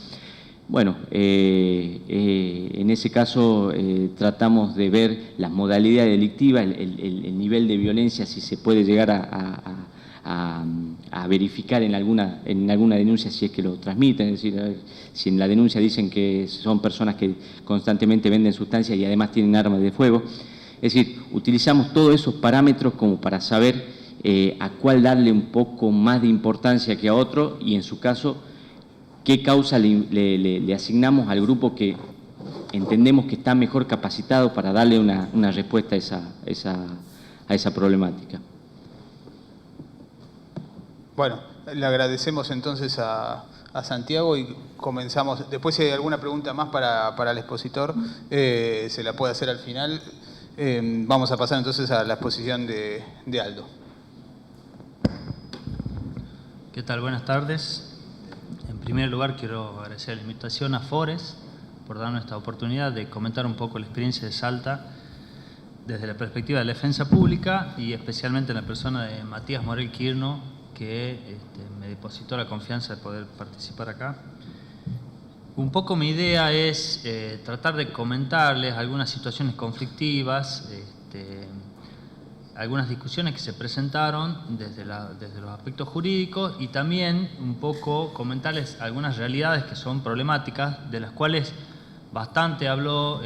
Bueno, en ese caso tratamos de ver las modalidades delictivas, el nivel de violencia, si se puede llegar a verificar en alguna denuncia si es que lo transmiten. Es decir, si en la denuncia dicen que son personas que constantemente venden sustancias y además tienen armas de fuego. Es decir, utilizamos todos esos parámetros como para saber a cuál darle un poco más de importancia que a otro, y en su caso, qué causa le asignamos al grupo que entendemos que está mejor capacitado para darle una respuesta a esa problemática. Bueno, le agradecemos entonces a a Santiago y comenzamos. Después, si hay alguna pregunta más para el expositor, se la puede hacer al final. Vamos a pasar entonces a la exposición de Aldo. ¿Qué tal? Buenas tardes. En primer lugar, quiero agradecer la invitación a Fores por darnos esta oportunidad de comentar un poco la experiencia de Salta desde la perspectiva de la defensa pública y especialmente en la persona de Matías Morel Quirno, que me depositó la confianza de poder participar acá. Un poco mi idea es tratar de comentarles algunas situaciones conflictivas, algunas discusiones que se presentaron desde los aspectos jurídicos y también un poco comentarles algunas realidades que son problemáticas, de las cuales bastante habló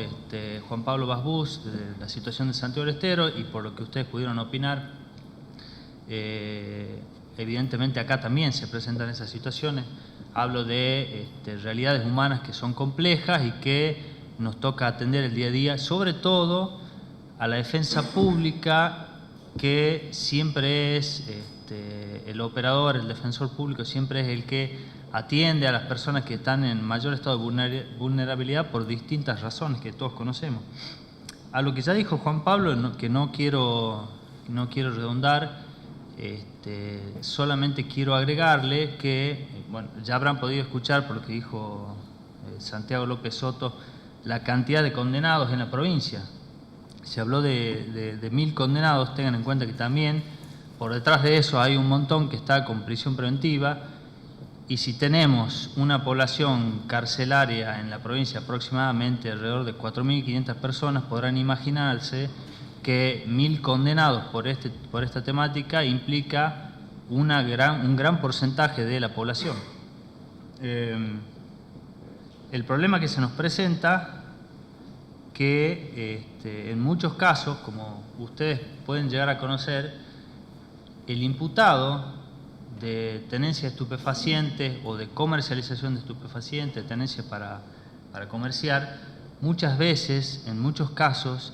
Juan Pablo Basbús de la situación de Santiago del Estero y por lo que ustedes pudieron opinar. Evidentemente acá también se presentan esas situaciones. Hablo de realidades humanas que son complejas y que nos toca atender el día a día, sobre todo a la defensa pública, que siempre es el operador, el defensor público siempre es el que atiende a las personas que están en mayor estado de vulnerabilidad por distintas razones que todos conocemos. A lo que ya dijo Juan Pablo, que no quiero redundar, solamente quiero agregarle que, bueno, ya habrán podido escuchar por lo que dijo Santiago López Soto, la cantidad de condenados en la provincia. Se habló de 1000 condenados, tengan en cuenta que también por detrás de eso hay un montón que está con prisión preventiva, y si tenemos una población carcelaria en la provincia aproximadamente alrededor de 4.500 personas, podrán imaginarse que 1000 condenados por esta temática implica un gran porcentaje de la población. El problema que se nos presenta, que en muchos casos, como ustedes pueden llegar a conocer, el imputado de tenencia de estupefacientes o de comercialización de estupefacientes, tenencia para comerciar, muchas veces, en muchos casos,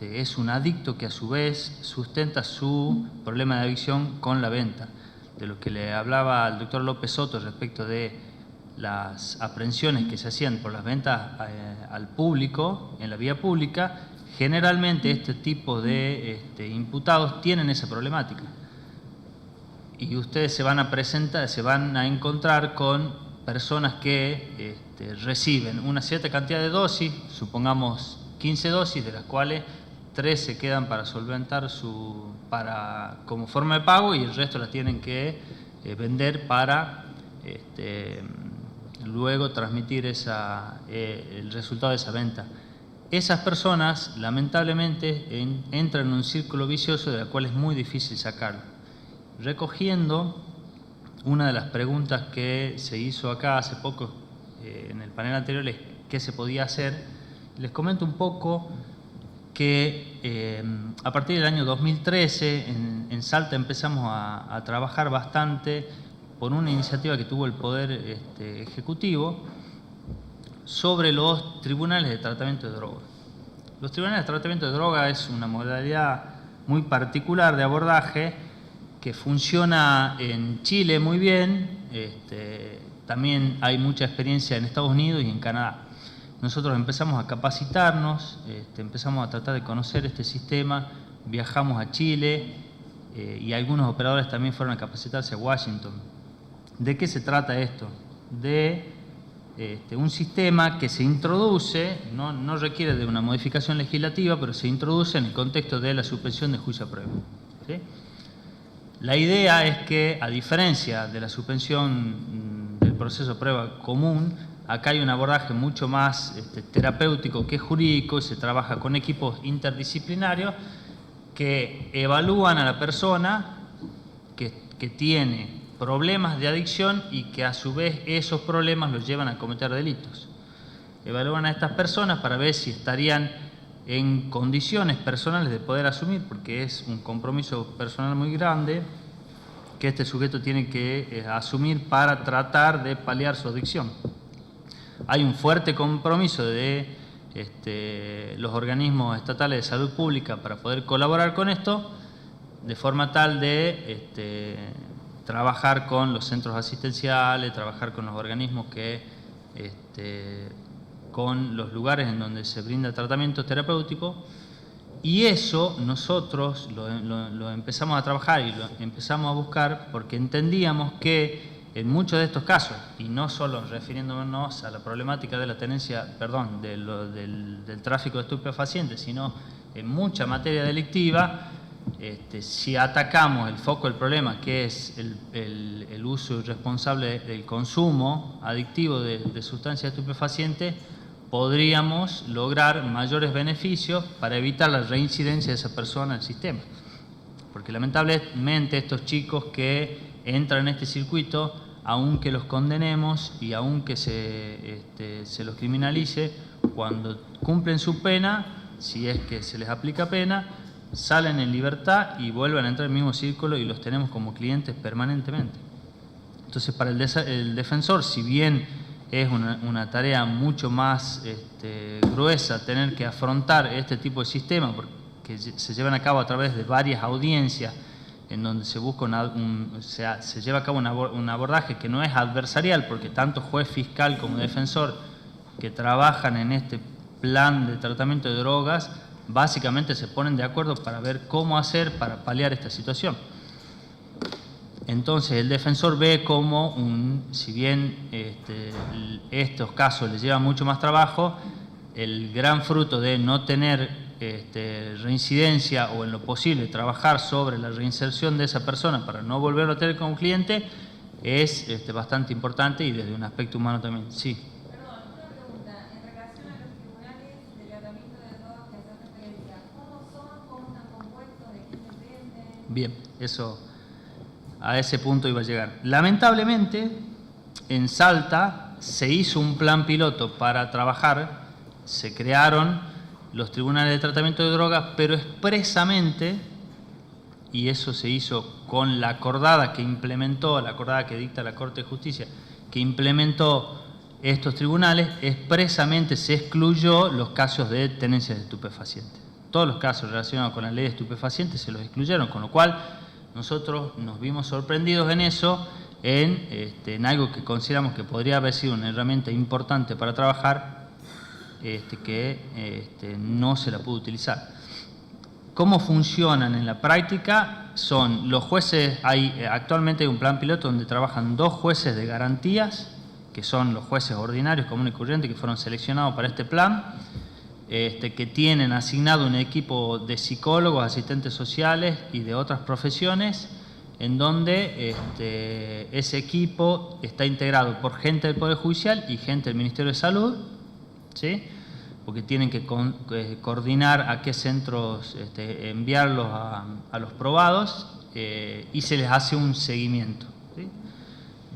es un adicto que a su vez sustenta su problema de adicción con la venta. De lo que le hablaba al doctor López Soto respecto de las aprehensiones que se hacían por las ventas al público, en la vía pública, generalmente este tipo de imputados tienen esa problemática. Y ustedes se van a encontrar con personas que reciben una cierta cantidad de dosis, supongamos 15 dosis, de las cuales 3 se quedan para solventar como forma de pago y el resto las tienen que vender para luego transmitir el resultado de esa venta. Esas personas, lamentablemente, entran en un círculo vicioso del cual es muy difícil sacarlo. Recogiendo una de las preguntas que se hizo acá hace poco en el panel anterior, qué se podía hacer, les comento un poco que a partir del año 2013 en Salta empezamos a trabajar bastante por una iniciativa que tuvo el Poder Ejecutivo sobre los tribunales de tratamiento de drogas. Los tribunales de tratamiento de drogas es una modalidad muy particular de abordaje que funciona en Chile muy bien, también hay mucha experiencia en Estados Unidos y en Canadá. Nosotros empezamos a capacitarnos, empezamos a tratar de conocer este sistema, viajamos a Chile y algunos operadores también fueron a capacitarse a Washington. ¿De qué se trata esto? De un sistema que se introduce, no requiere de una modificación legislativa, pero se introduce en el contexto de la suspensión de juicio a prueba, ¿sí? La idea es que, a diferencia de la suspensión del proceso de prueba común, acá hay un abordaje mucho más terapéutico que jurídico, y se trabaja con equipos interdisciplinarios que evalúan a la persona que tiene problemas de adicción y que a su vez esos problemas los llevan a cometer delitos. Evalúan a estas personas para ver si estarían en condiciones personales de poder asumir, porque es un compromiso personal muy grande que este sujeto tiene que asumir para tratar de paliar su adicción. Hay un fuerte compromiso de los organismos estatales de salud pública para poder colaborar con esto, de forma tal de trabajar con los centros asistenciales, trabajar con los organismos con los lugares en donde se brinda tratamiento terapéutico, y eso nosotros lo empezamos a trabajar y lo empezamos a buscar porque entendíamos que en muchos de estos casos, y no solo refiriéndonos a la problemática de la tenencia, del tráfico de estupefacientes, sino en mucha materia delictiva, si atacamos el foco del problema, que es el uso irresponsable, el consumo adictivo de sustancias estupefacientes, podríamos lograr mayores beneficios para evitar la reincidencia de esa persona en el sistema. Porque lamentablemente estos chicos que entran en este circuito, aunque los condenemos y aunque se los criminalice, cuando cumplen su pena, si es que se les aplica pena, salen en libertad y vuelven a entrar en el mismo círculo y los tenemos como clientes permanentemente. Entonces, para el defensor, si bien es una tarea mucho más gruesa tener que afrontar este tipo de sistemas, porque se llevan a cabo a través de varias audiencias, en donde se busca se lleva a cabo un abordaje que no es adversarial, porque tanto juez fiscal como defensor que trabajan en este plan de tratamiento de drogas, básicamente se ponen de acuerdo para ver cómo hacer para paliar esta situación. Entonces el defensor ve como, si bien estos casos les llevan mucho más trabajo, el gran fruto de no tener reincidencia o en lo posible trabajar sobre la reinserción de esa persona para no volverlo a tener como cliente es bastante importante, y desde un aspecto humano también. Sí. Perdón, una pregunta. En relación a los tribunales de tratamiento de drogas que hacen referencia, ¿cómo son? ¿Cómo están compuestos? ¿De quién dependen? Bien, a ese punto iba a llegar. Lamentablemente, en Salta se hizo un plan piloto para trabajar, se crearon los tribunales de tratamiento de drogas, pero expresamente, y eso se hizo con la acordada que implementó, la acordada que dicta la Corte de Justicia, que implementó estos tribunales, expresamente se excluyó los casos de tenencia de estupefacientes. Todos los casos relacionados con la ley de estupefacientes se los excluyeron, con lo cual nosotros nos vimos sorprendidos en eso, en algo que consideramos que podría haber sido una herramienta importante para trabajar, que no se la pudo utilizar. ¿Cómo funcionan en la práctica? Son los jueces, actualmente hay un plan piloto donde trabajan 2 jueces de garantías, que son los jueces ordinarios, comunes y corrientes, que fueron seleccionados para este plan, que tienen asignado un equipo de psicólogos, asistentes sociales y de otras profesiones, en donde ese equipo está integrado por gente del Poder Judicial y gente del Ministerio de Salud, ¿sí? Porque tienen que coordinar a qué centros enviarlos a los probados, y se les hace un seguimiento, ¿sí?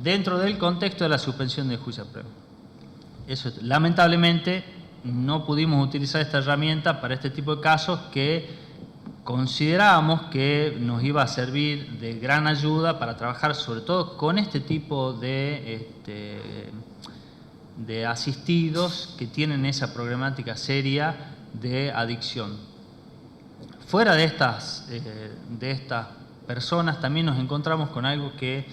Dentro del contexto de la suspensión del juicio a prueba. Eso, lamentablemente, no pudimos utilizar esta herramienta para este tipo de casos que considerábamos que nos iba a servir de gran ayuda para trabajar sobre todo con este tipo de asistidos que tienen esa problemática seria de adicción. Fuera de estas personas también nos encontramos con algo que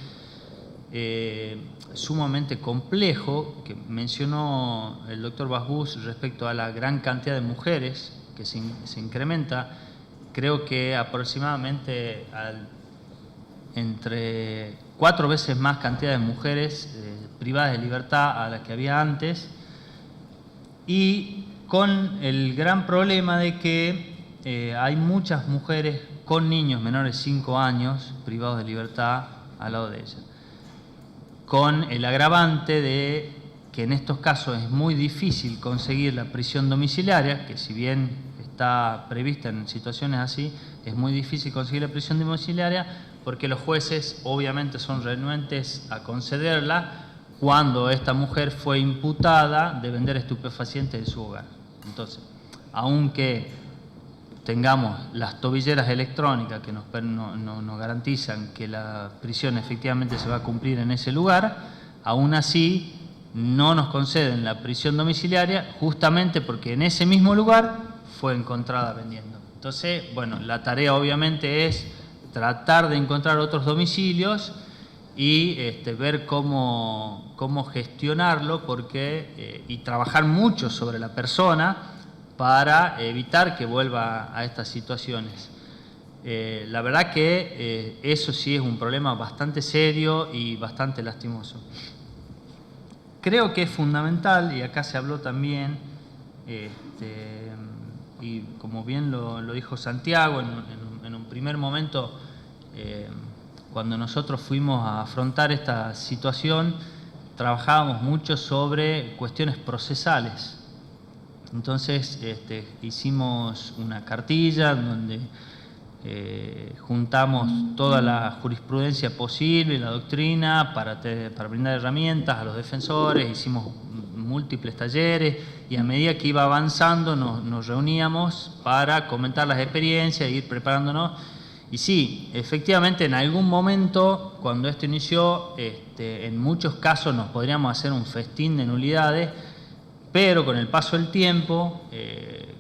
sumamente complejo, que mencionó el doctor Basbús respecto a la gran cantidad de mujeres que se incrementa. Creo que aproximadamente entre 4 veces más cantidad de mujeres privadas de libertad a las que había antes, y con el gran problema de que hay muchas mujeres con niños menores de 5 años privados de libertad al lado de ellas, con el agravante de que en estos casos es muy difícil conseguir la prisión domiciliaria, que si bien está prevista en situaciones así, es muy difícil conseguir la prisión domiciliaria porque los jueces obviamente son renuentes a concederla cuando esta mujer fue imputada de vender estupefacientes en su hogar. Entonces, aunque tengamos las tobilleras electrónicas que nos garantizan que la prisión efectivamente se va a cumplir en ese lugar, aún así no nos conceden la prisión domiciliaria justamente porque en ese mismo lugar fue encontrada vendiendo. Entonces, bueno, la tarea obviamente es tratar de encontrar otros domicilios y ver cómo gestionarlo y trabajar mucho sobre la persona para evitar que vuelva a estas situaciones. La verdad que eso sí es un problema bastante serio y bastante lastimoso. Creo que es fundamental, y acá se habló también, y como bien lo dijo Santiago, en un primer momento, cuando nosotros fuimos a afrontar esta situación, trabajábamos mucho sobre cuestiones procesales. Entonces hicimos una cartilla donde juntamos toda la jurisprudencia posible, la doctrina, para brindar herramientas a los defensores, hicimos múltiples talleres y a medida que iba avanzando nos reuníamos para comentar las experiencias e ir preparándonos. Y sí, efectivamente en algún momento, cuando esto inició, en muchos casos nos podríamos hacer un festín de nulidades, pero con el paso del tiempo,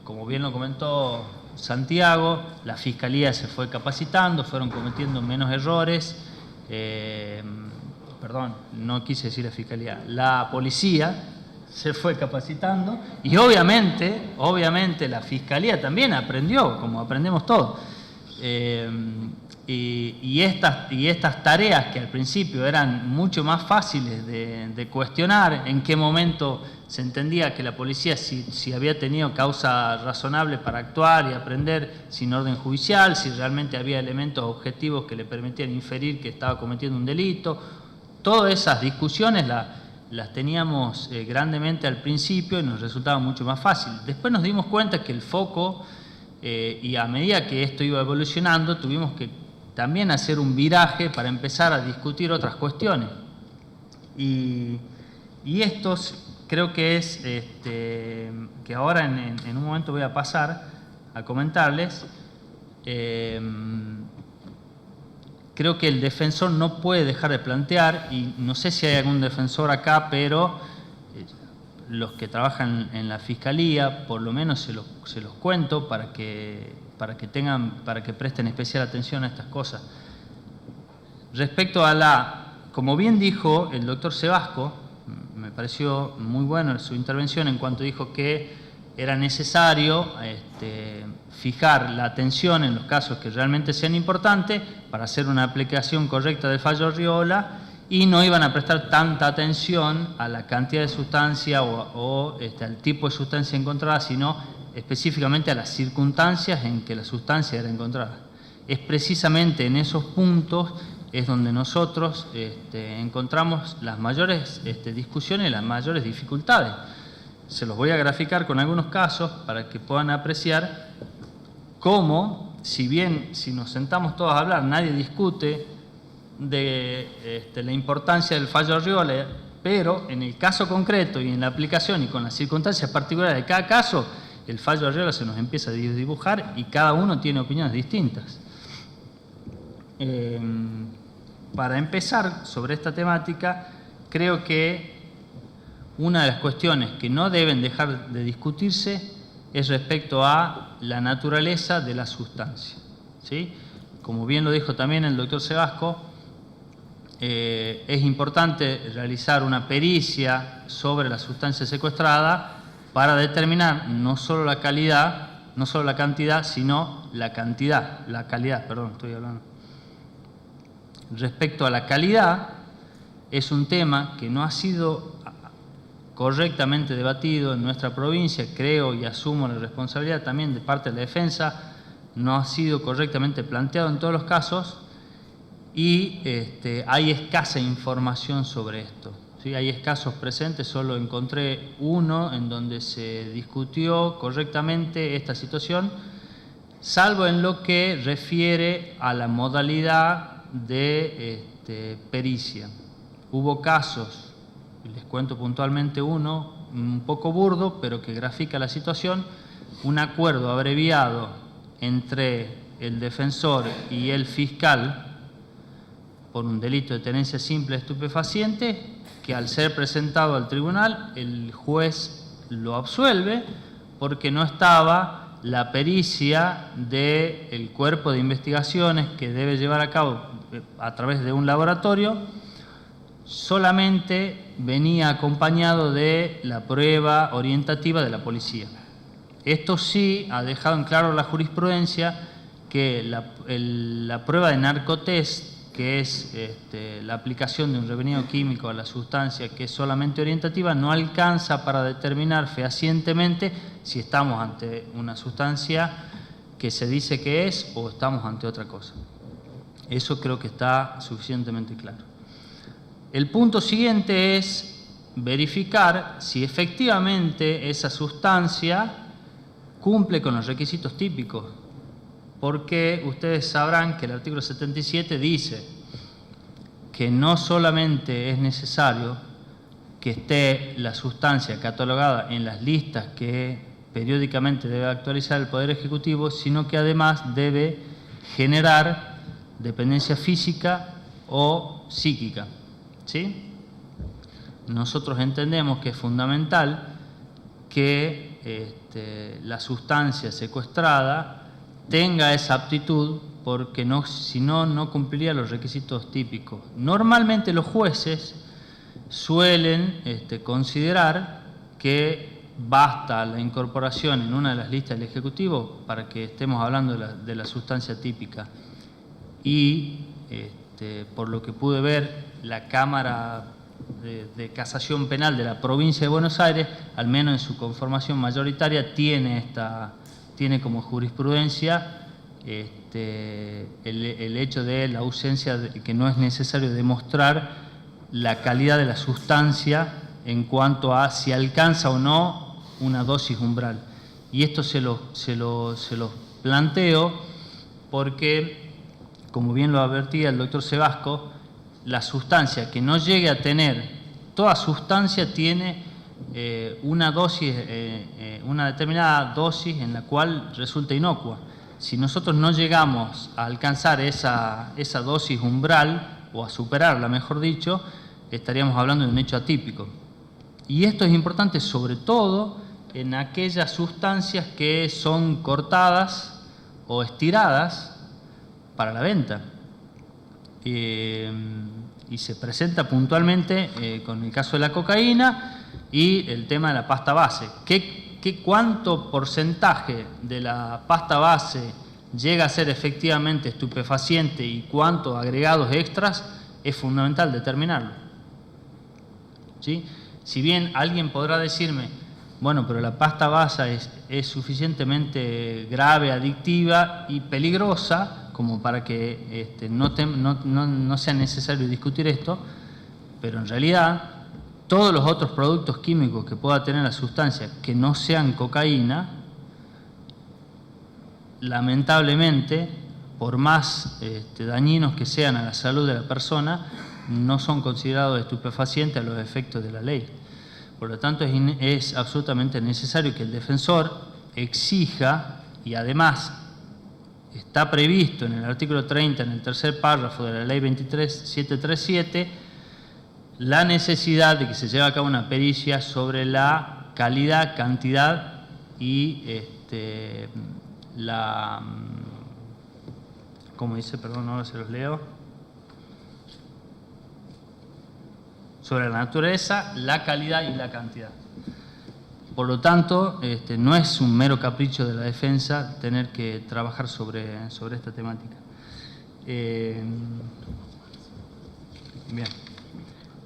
como bien lo comentó Santiago, la Fiscalía se fue capacitando, fueron cometiendo menos errores, perdón, no quise decir la Fiscalía, la Policía se fue capacitando y obviamente la Fiscalía también aprendió, como aprendemos todos. Y estas tareas que al principio eran mucho más fáciles de cuestionar, en qué momento se entendía que la policía si había tenido causa razonable para actuar y aprender sin orden judicial, si realmente había elementos objetivos que le permitían inferir que estaba cometiendo un delito. Todas esas discusiones las teníamos grandemente al principio y nos resultaba mucho más fácil. Después nos dimos cuenta que el foco, y a medida que esto iba evolucionando, tuvimos que también hacer un viraje para empezar a discutir otras cuestiones. Y esto creo que es, que ahora en un momento voy a pasar a comentarles. Creo que el defensor no puede dejar de plantear, y no sé si hay algún defensor acá, pero los que trabajan en la Fiscalía, por lo menos se los cuento para que presten especial atención a estas cosas. Respecto a como bien dijo el doctor Sebasco, me pareció muy buena su intervención en cuanto dijo que era necesario fijar la atención en los casos que realmente sean importantes para hacer una aplicación correcta del fallo Arriola y no iban a prestar tanta atención a la cantidad de sustancia o al tipo de sustancia encontrada, sino específicamente a las circunstancias en que la sustancia era encontrada. Es precisamente en esos puntos es donde nosotros encontramos las mayores discusiones y las mayores dificultades. Se los voy a graficar con algunos casos para que puedan apreciar cómo, si nos sentamos todos a hablar, nadie discute de la importancia del fallo Arriola, pero en el caso concreto y en la aplicación y con las circunstancias particulares de cada caso, el fallo Arriola se nos empieza a dibujar y cada uno tiene opiniones distintas. Para empezar sobre esta temática, creo que una de las cuestiones que no deben dejar de discutirse es respecto a la naturaleza de la sustancia, ¿sí? Como bien lo dijo también el doctor Sebasco, es importante realizar una pericia sobre la sustancia secuestrada para determinar no solo la calidad, no solo la cantidad, sino la calidad, perdón, estoy hablando. Respecto a la calidad, es un tema que no ha sido correctamente debatido en nuestra provincia, creo y asumo la responsabilidad también de parte de la defensa, no ha sido correctamente planteado en todos los casos y hay escasa información sobre esto. ¿Sí? Hay escasos presentes, solo encontré uno en donde se discutió correctamente esta situación, salvo en lo que refiere a la modalidad de pericia. Hubo casos, les cuento puntualmente uno, un poco burdo, pero que grafica la situación, un acuerdo abreviado entre el defensor y el fiscal por un delito de tenencia simple de estupefaciente, que al ser presentado al tribunal, el juez lo absuelve porque no estaba la pericia del cuerpo de investigaciones que debe llevar a cabo a través de un laboratorio solamente venía acompañado de la prueba orientativa de la policía. Esto sí ha dejado en claro la jurisprudencia que la prueba de narcotest, que es la aplicación de un revenido químico a la sustancia que es solamente orientativa, no alcanza para determinar fehacientemente si estamos ante una sustancia que se dice que es o estamos ante otra cosa. Eso creo que está suficientemente claro. El punto siguiente es verificar si efectivamente esa sustancia cumple con los requisitos típicos, porque ustedes sabrán que el artículo 77 dice que no solamente es necesario que esté la sustancia catalogada en las listas que periódicamente debe actualizar el Poder Ejecutivo, sino que además debe generar dependencia física o psíquica. ¿Sí? Nosotros entendemos que es fundamental que la sustancia secuestrada tenga esa aptitud, porque si no, no cumpliría los requisitos típicos. Normalmente los jueces suelen considerar que basta la incorporación en una de las listas del Ejecutivo para que estemos hablando de la sustancia típica. Y por lo que pude ver, la Cámara de Casación Penal de la provincia de Buenos Aires, al menos en su conformación mayoritaria, tiene como jurisprudencia el hecho de la ausencia, de que no es necesario demostrar la calidad de la sustancia en cuanto a si alcanza o no una dosis umbral. Y esto se lo planteo porque, como bien lo advertía el doctor Sebasco, la sustancia que no llegue a tener, toda sustancia tiene una determinada dosis en la cual resulta inocua. Si nosotros no llegamos a alcanzar esa dosis umbral, o a superarla, mejor dicho, estaríamos hablando de un hecho atípico. Y esto es importante sobre todo en aquellas sustancias que son cortadas o estiradas para la venta. Y se presenta puntualmente con el caso de la cocaína y el tema de la pasta base. ¿Cuánto porcentaje de la pasta base llega a ser efectivamente estupefaciente y cuántos agregados extras? Es fundamental determinarlo. ¿Sí? Si bien alguien podrá decirme, bueno, pero la pasta base es suficientemente grave, adictiva y peligrosa como para que no sea necesario discutir esto, pero en realidad todos los otros productos químicos que pueda tener la sustancia que no sean cocaína, lamentablemente, por más dañinos que sean a la salud de la persona, no son considerados estupefacientes a los efectos de la ley. Por lo tanto, es absolutamente necesario que el defensor exija, y además está previsto en el artículo 30, en el tercer párrafo de la ley 23737, la necesidad de que se lleve a cabo una pericia sobre la calidad, cantidad y ¿cómo dice? Perdón, ahora se los leo. Sobre la naturaleza, la calidad y la cantidad. Por lo tanto, no es un mero capricho de la defensa tener que trabajar sobre esta temática. Bien.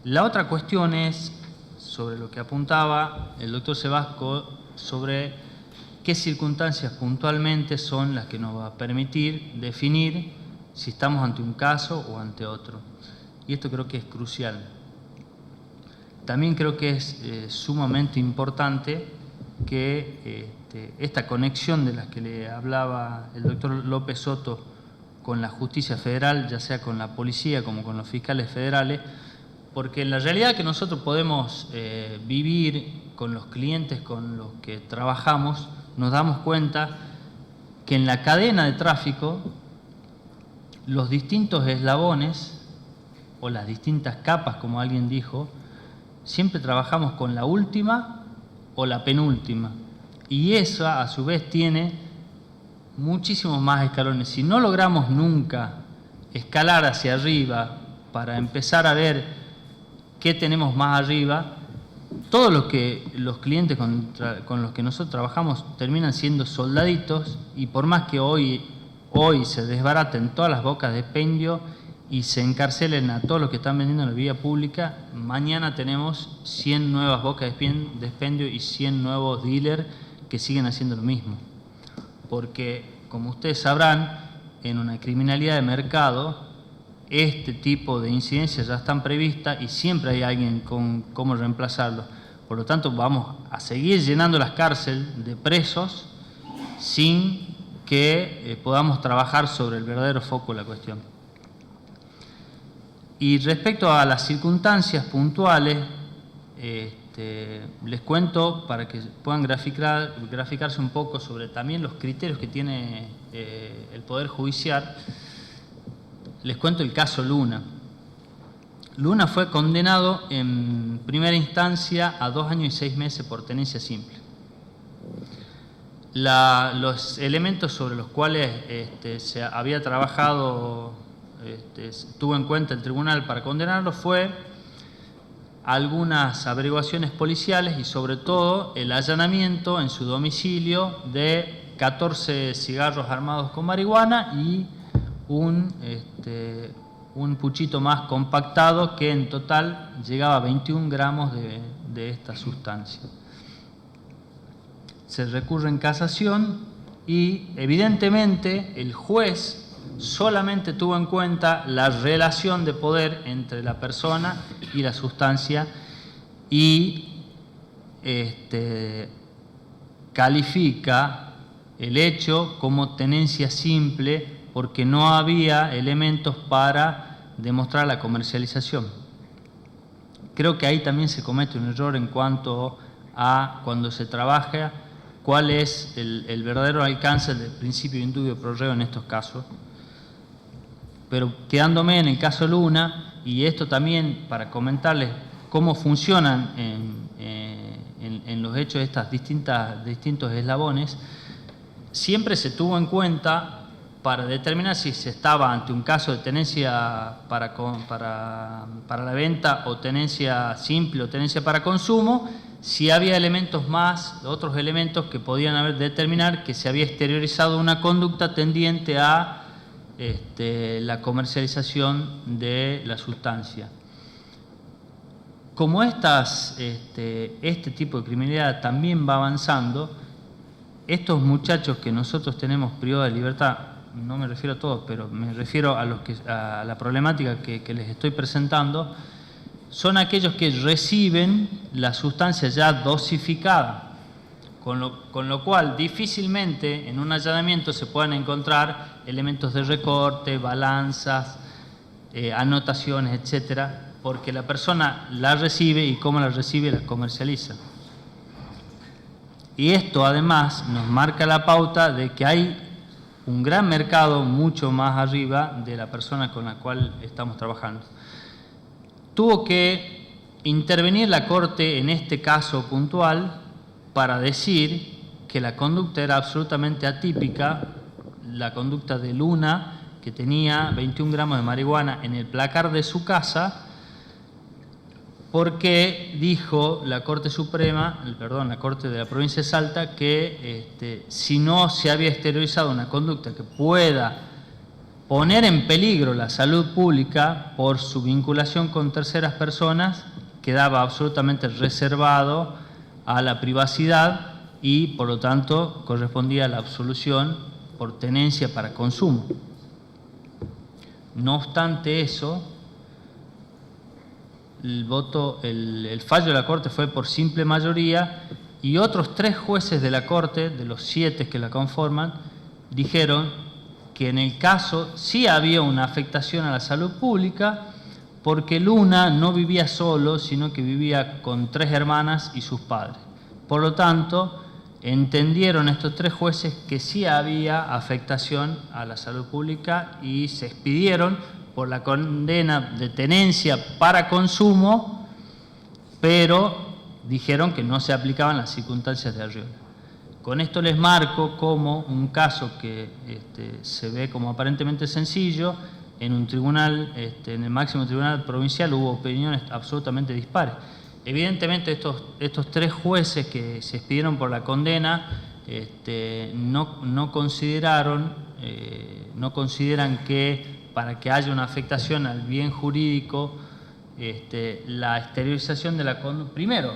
La otra cuestión es sobre lo que apuntaba el doctor Sebasco, sobre qué circunstancias puntualmente son las que nos va a permitir definir si estamos ante un caso o ante otro. Y esto creo que es crucial. También creo que es sumamente importante que esta conexión de la que le hablaba el doctor López Soto con la justicia federal, ya sea con la policía como con los fiscales federales, porque en la realidad que nosotros podemos vivir con los clientes con los que trabajamos, nos damos cuenta que en la cadena de tráfico los distintos eslabones o las distintas capas, como alguien dijo, siempre trabajamos con la última o la penúltima. Y esa, a su vez, tiene muchísimos más escalones. Si no logramos nunca escalar hacia arriba para empezar a ver ¿qué tenemos más arriba? Todos los clientes con los que nosotros trabajamos terminan siendo soldaditos, y por más que hoy se desbaraten todas las bocas de expendio y se encarcelen a todos los que están vendiendo en la vía pública, mañana tenemos 100 nuevas bocas de expendio y 100 nuevos dealers que siguen haciendo lo mismo. Porque, como ustedes sabrán, en una criminalidad de mercado, este tipo de incidencias ya están previstas y siempre hay alguien con cómo reemplazarlo. Por lo tanto, vamos a seguir llenando las cárceles de presos sin que podamos trabajar sobre el verdadero foco de la cuestión. Y respecto a las circunstancias puntuales, les cuento para que puedan graficarse un poco sobre también los criterios que tiene el Poder Judicial. Les cuento el caso Luna. Luna fue condenado en primera instancia a 2 años y 6 meses por tenencia simple. Los elementos sobre los cuales se había trabajado, tuvo en cuenta el tribunal para condenarlo, fue algunas averiguaciones policiales y sobre todo el allanamiento en su domicilio de 14 cigarros armados con marihuana y un puchito más compactado que en total llegaba a 21 gramos de esta sustancia. Se recurre en casación y evidentemente el juez solamente tuvo en cuenta la relación de poder entre la persona y la sustancia y califica el hecho como tenencia simple porque no había elementos para demostrar la comercialización. Creo que ahí también se comete un error en cuanto a cuando se trabaja cuál es el verdadero alcance del principio de indubio pro reo en estos casos. Pero quedándome en el caso Luna, y esto también para comentarles cómo funcionan en los hechos de estos distintos eslabones, siempre se tuvo en cuenta para determinar si se estaba ante un caso de tenencia para la venta o tenencia simple o tenencia para consumo, si había elementos más, otros elementos que podían determinar que se había exteriorizado una conducta tendiente a la comercialización de la sustancia. Como este tipo de criminalidad también va avanzando, estos muchachos que nosotros tenemos privados de libertad, no me refiero a todos, pero me refiero a la problemática que les estoy presentando, son aquellos que reciben la sustancia ya dosificada, con lo cual difícilmente en un allanamiento se pueden encontrar elementos de recorte, balanzas, anotaciones, etcétera, porque la persona la recibe y cómo la recibe la comercializa. Y esto además nos marca la pauta de que hay un gran mercado mucho más arriba de la persona con la cual estamos trabajando. Tuvo que intervenir la Corte en este caso puntual para decir que la conducta era absolutamente atípica, la conducta de Luna, que tenía 21 gramos de marihuana en el placar de su casa, porque dijo la Corte la Corte de la Provincia de Salta, que si no se había exteriorizado una conducta que pueda poner en peligro la salud pública por su vinculación con terceras personas, quedaba absolutamente reservado a la privacidad y, por lo tanto, correspondía a la absolución por tenencia para consumo. No obstante eso, el fallo de la Corte fue por simple mayoría y otros 3 jueces de la Corte, de los 7 que la conforman, dijeron que en el caso sí había una afectación a la salud pública porque Luna no vivía solo, sino que vivía con 3 hermanas y sus padres. Por lo tanto, entendieron estos 3 jueces que sí había afectación a la salud pública y se expidieron por la condena de tenencia para consumo, pero dijeron que no se aplicaban las circunstancias de arriba. Con esto les marco como un caso que se ve como aparentemente sencillo, en un tribunal, en el máximo tribunal provincial, hubo opiniones absolutamente dispares. Evidentemente estos 3 jueces que se expidieron por la condena no consideran que para que haya una afectación al bien jurídico, la exteriorización de la condena, primero,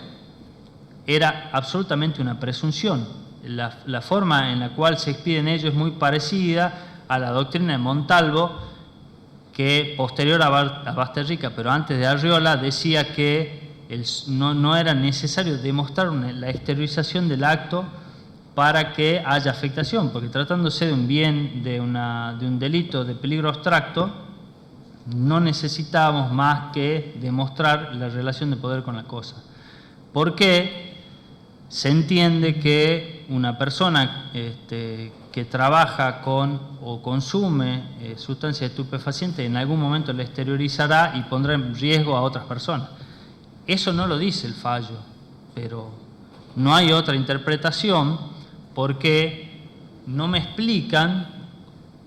era absolutamente una presunción. La forma en la cual se expiden ellos es muy parecida a la doctrina de Montalvo, que posterior a Basterrica, pero antes de Arriola, decía que no era necesario demostrar la exteriorización del acto para que haya afectación, porque tratándose de un bien, de un delito de peligro abstracto, no necesitábamos más que demostrar la relación de poder con la cosa. Porque se entiende que una persona que trabaja con o consume sustancias estupefacientes en algún momento la exteriorizará y pondrá en riesgo a otras personas. Eso no lo dice el fallo, pero no hay otra interpretación, porque no me explican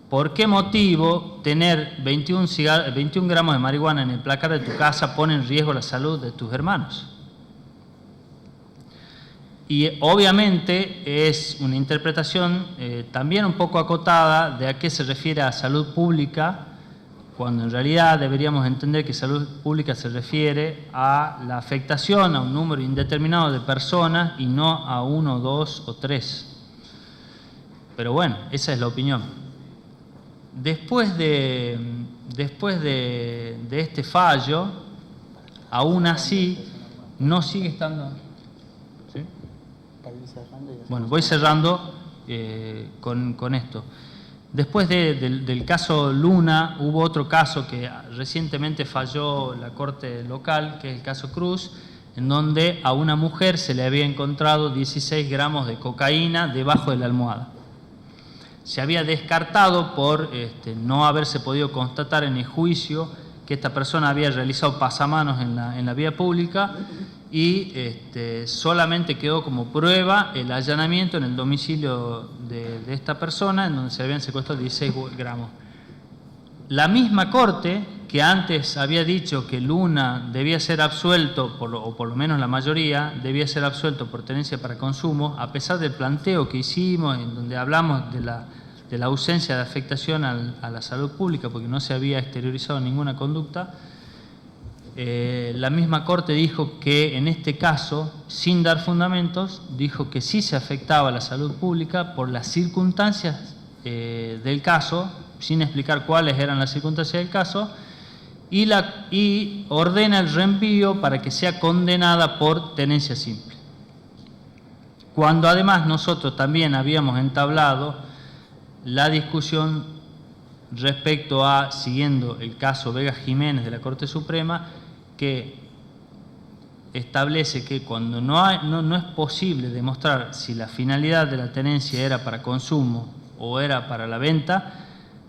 por qué motivo tener 21 gramos de marihuana en el placar de tu casa pone en riesgo la salud de tus hermanos. Y obviamente es una interpretación también un poco acotada de a qué se refiere a salud pública, cuando en realidad deberíamos entender que salud pública se refiere a la afectación a un número indeterminado de personas y no a 1, 2 o 3. Pero bueno, esa es la opinión. Después de este fallo, aún así, no sigue estando... ¿Sí? Bueno, voy cerrando con esto. Después del caso Luna, hubo otro caso que recientemente falló la Corte local, que es el caso Cruz, en donde a una mujer se le había encontrado 16 gramos de cocaína debajo de la almohada. Se había descartado por no haberse podido constatar en el juicio que esta persona había realizado pasamanos en la vía pública y solamente quedó como prueba el allanamiento en el domicilio de esta persona, en donde se habían secuestrado 16 gramos. La misma Corte que antes había dicho que Luna debía ser absuelto, o por lo menos la mayoría, debía ser absuelto por tenencia para consumo, a pesar del planteo que hicimos, en donde hablamos de la ausencia de afectación a la salud pública, porque no se había exteriorizado ninguna conducta, la misma Corte dijo que en este caso, sin dar fundamentos, dijo que sí se afectaba a la salud pública por las circunstancias del caso, sin explicar cuáles eran las circunstancias del caso, y ordena el reenvío para que sea condenada por tenencia simple. Cuando además nosotros también habíamos entablado la discusión respecto a, siguiendo el caso Vega Jiménez de la Corte Suprema, que establece que cuando no es posible demostrar si la finalidad de la tenencia era para consumo o era para la venta,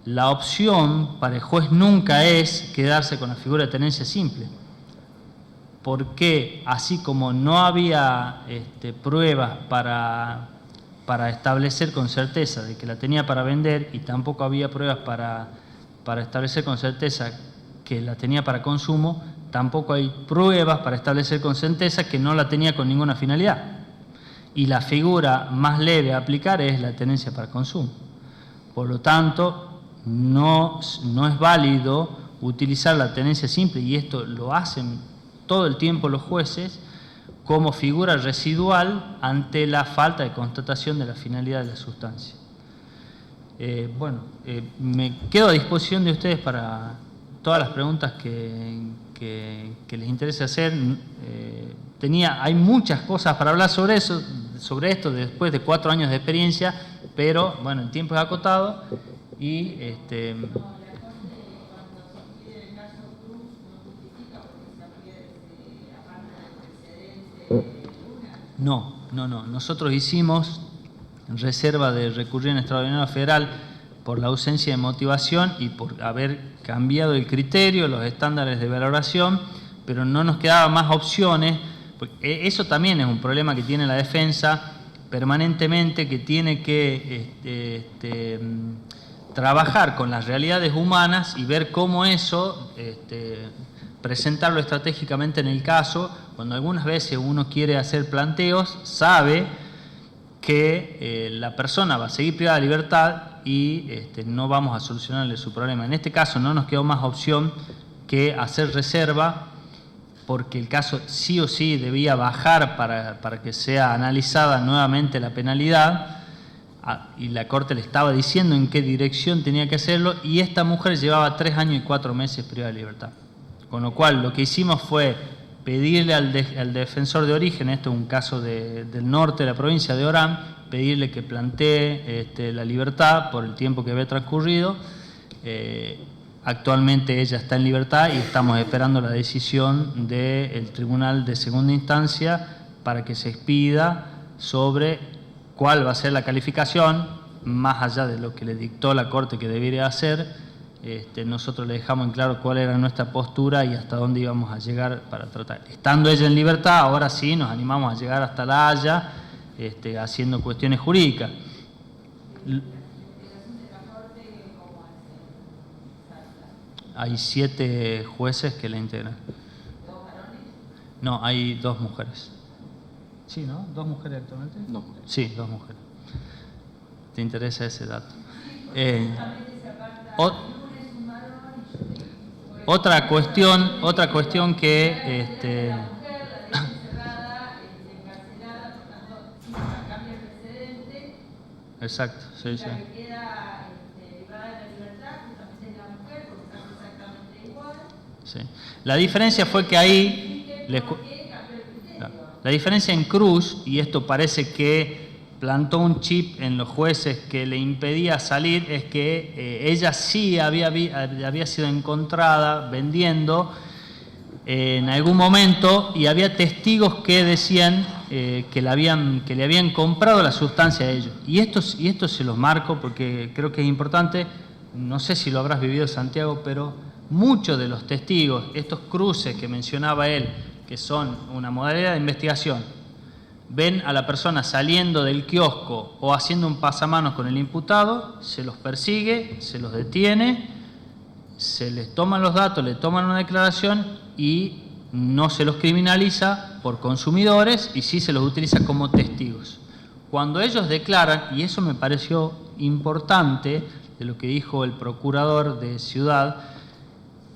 la opción para el juez nunca es quedarse con la figura de tenencia simple, porque así como no había pruebas para establecer con certeza de que la tenía para vender y tampoco había pruebas para establecer con certeza que la tenía para consumo, tampoco hay pruebas para establecer con certeza que no la tenía con ninguna finalidad. Y la figura más leve a aplicar es la tenencia para consumo. Por lo tanto, no es válido utilizar la tenencia simple, y esto lo hacen todo el tiempo los jueces, como figura residual ante la falta de constatación de la finalidad de la sustancia. Me quedo a disposición de ustedes para todas las preguntas que les interese hacer. Hay muchas cosas para hablar sobre esto después de 4 años de experiencia, pero bueno, el tiempo es acotado y No. Nosotros hicimos reserva de recurrir en extraordinario federal por la ausencia de motivación y por haber cambiado el criterio, los estándares de valoración, pero no nos quedaban más opciones. Eso también es un problema que tiene la defensa permanentemente, que tiene que trabajar con las realidades humanas y ver cómo eso, presentarlo estratégicamente en el caso. Cuando algunas veces uno quiere hacer planteos, sabe que la persona va a seguir privada de libertad y no vamos a solucionarle su problema. En este caso no nos quedó más opción que hacer reserva, porque el caso sí o sí debía bajar para que sea analizada nuevamente la penalidad, y la Corte le estaba diciendo en qué dirección tenía que hacerlo, y esta mujer llevaba 3 años y 4 meses privada de libertad. Con lo cual lo que hicimos fue pedirle al defensor de origen, esto es un caso del norte de la provincia de Orán, pedirle que plantee la libertad por el tiempo que había transcurrido. Actualmente ella está en libertad y estamos esperando la decisión del Tribunal de Segunda Instancia para que se expida sobre cuál va a ser la calificación, más allá de lo que le dictó la Corte que debería hacer. Nosotros le dejamos en claro cuál era nuestra postura y hasta dónde íbamos a llegar para tratar. Estando ella en libertad, ahora sí nos animamos a llegar hasta La Haya, haciendo cuestiones jurídicas. Hay 7 jueces que la integran. ¿2 varones? No, hay 2 mujeres. Sí, ¿no? ¿2 mujeres actualmente? 2 mujeres. Sí, 2 mujeres. ¿Te interesa ese dato? Otra cuestión que exacto, sí, sí. Sí. La diferencia fue que ahí, la diferencia en Cruz, y esto parece que plantó un chip en los jueces que le impedía salir, es que ella sí había sido encontrada vendiendo en algún momento, y había testigos que decían que le habían comprado la sustancia a ellos. Y esto se los marco porque creo que es importante. No sé si lo habrás vivido, Santiago, pero muchos de los testigos, estos cruces que mencionaba él, que son una modalidad de investigación, ven a la persona saliendo del kiosco o haciendo un pasamanos con el imputado, se los persigue, se los detiene, se les toman los datos, le toman una declaración y no se los criminaliza por consumidores, y sí se los utiliza como testigos. Cuando ellos declaran, y eso me pareció importante de lo que dijo el procurador de Ciudad,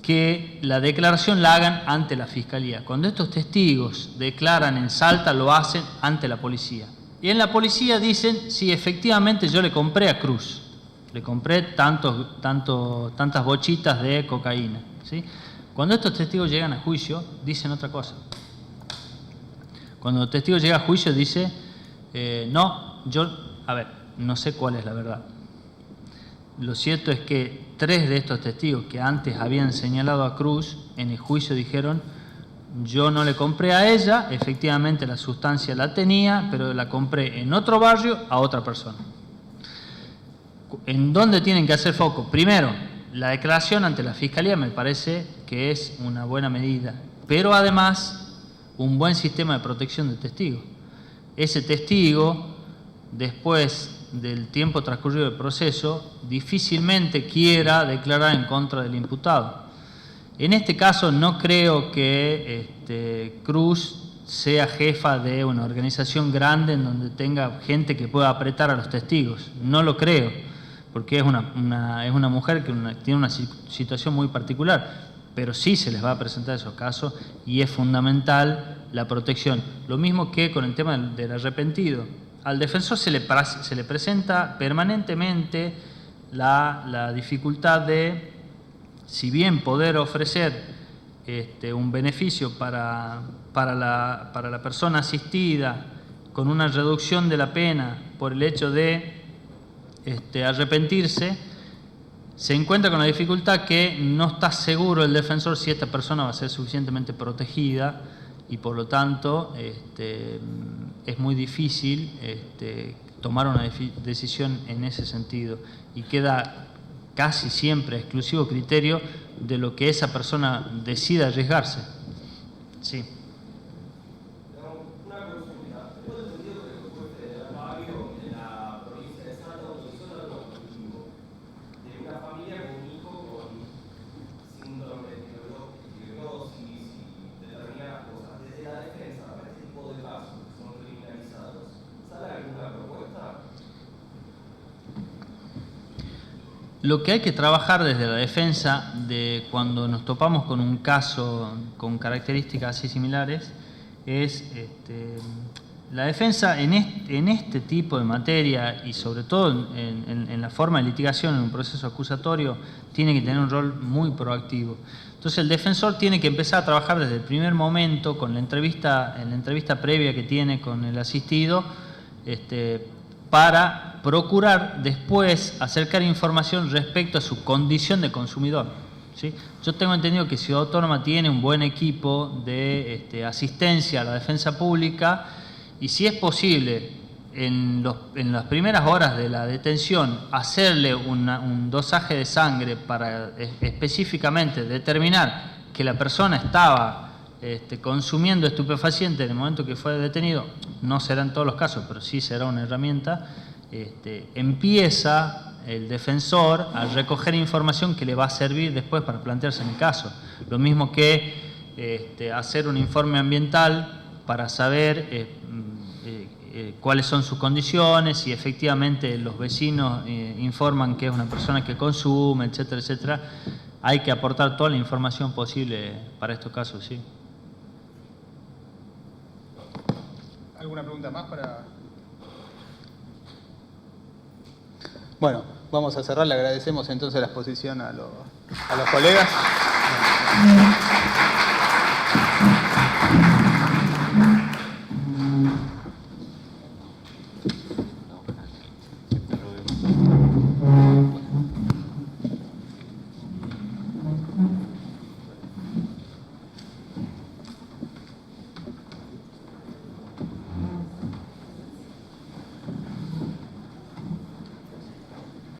que la declaración la hagan ante la Fiscalía. Cuando estos testigos declaran en Salta, lo hacen ante la policía. Y en la policía dicen, sí, efectivamente yo le compré a Cruz, le compré tantas bochitas de cocaína, ¿sí? Cuando estos testigos llegan a juicio, dicen otra cosa. Cuando el testigo llega a juicio dice, no sé cuál es la verdad. Lo cierto es que 3 de estos testigos que antes habían señalado a Cruz, en el juicio dijeron, yo no le compré a ella, efectivamente la sustancia la tenía, pero la compré en otro barrio a otra persona. ¿En dónde tienen que hacer foco? Primero, la declaración ante la Fiscalía me parece que es una buena medida, pero además un buen sistema de protección de testigos. Ese testigo, después del tiempo transcurrido del proceso, difícilmente quiera declarar en contra del imputado. En este caso no creo que Cruz sea jefa de una organización grande en donde tenga gente que pueda apretar a los testigos. No lo creo, porque es una mujer que tiene una situación muy particular, pero sí se les va a presentar esos casos y es fundamental la protección. Lo mismo que con el tema del arrepentido. Al defensor se le presenta permanentemente la dificultad de, si bien poder ofrecer un beneficio para la persona asistida con una reducción de la pena por el hecho de arrepentirse, se encuentra con la dificultad que no está seguro el defensor si esta persona va a ser suficientemente protegida, y por lo tanto es muy difícil tomar una decisión en ese sentido, y queda casi siempre a exclusivo criterio de lo que esa persona decida arriesgarse. Sí. Una consulta. Tengo entendido que el juez federal Fabio en la provincia de Salta autorizó el arresto de Lo que hay que trabajar desde la defensa, de cuando nos topamos con un caso con características así similares, es la defensa en este tipo de materia y sobre todo en la forma de litigación, en un proceso acusatorio, tiene que tener un rol muy proactivo. Entonces el defensor tiene que empezar a trabajar desde el primer momento con en la entrevista previa que tiene con el asistido, para procurar después acercar información respecto a su condición de consumidor, ¿sí? Yo tengo entendido que Ciudad Autónoma tiene un buen equipo de asistencia a la defensa pública, y si es posible en las primeras horas de la detención hacerle un dosaje de sangre para específicamente determinar que la persona estaba consumiendo estupefaciente en el momento que fue detenido, no será en todos los casos, pero sí será una herramienta, empieza el defensor a recoger información que le va a servir después para plantearse en el caso. Lo mismo que hacer un informe ambiental para saber cuáles son sus condiciones, si efectivamente los vecinos informan que es una persona que consume, etcétera, etcétera. Hay que aportar toda la información posible para estos casos, sí. ¿Alguna pregunta más para...? Bueno, vamos a cerrar. Le agradecemos entonces la exposición a los colegas.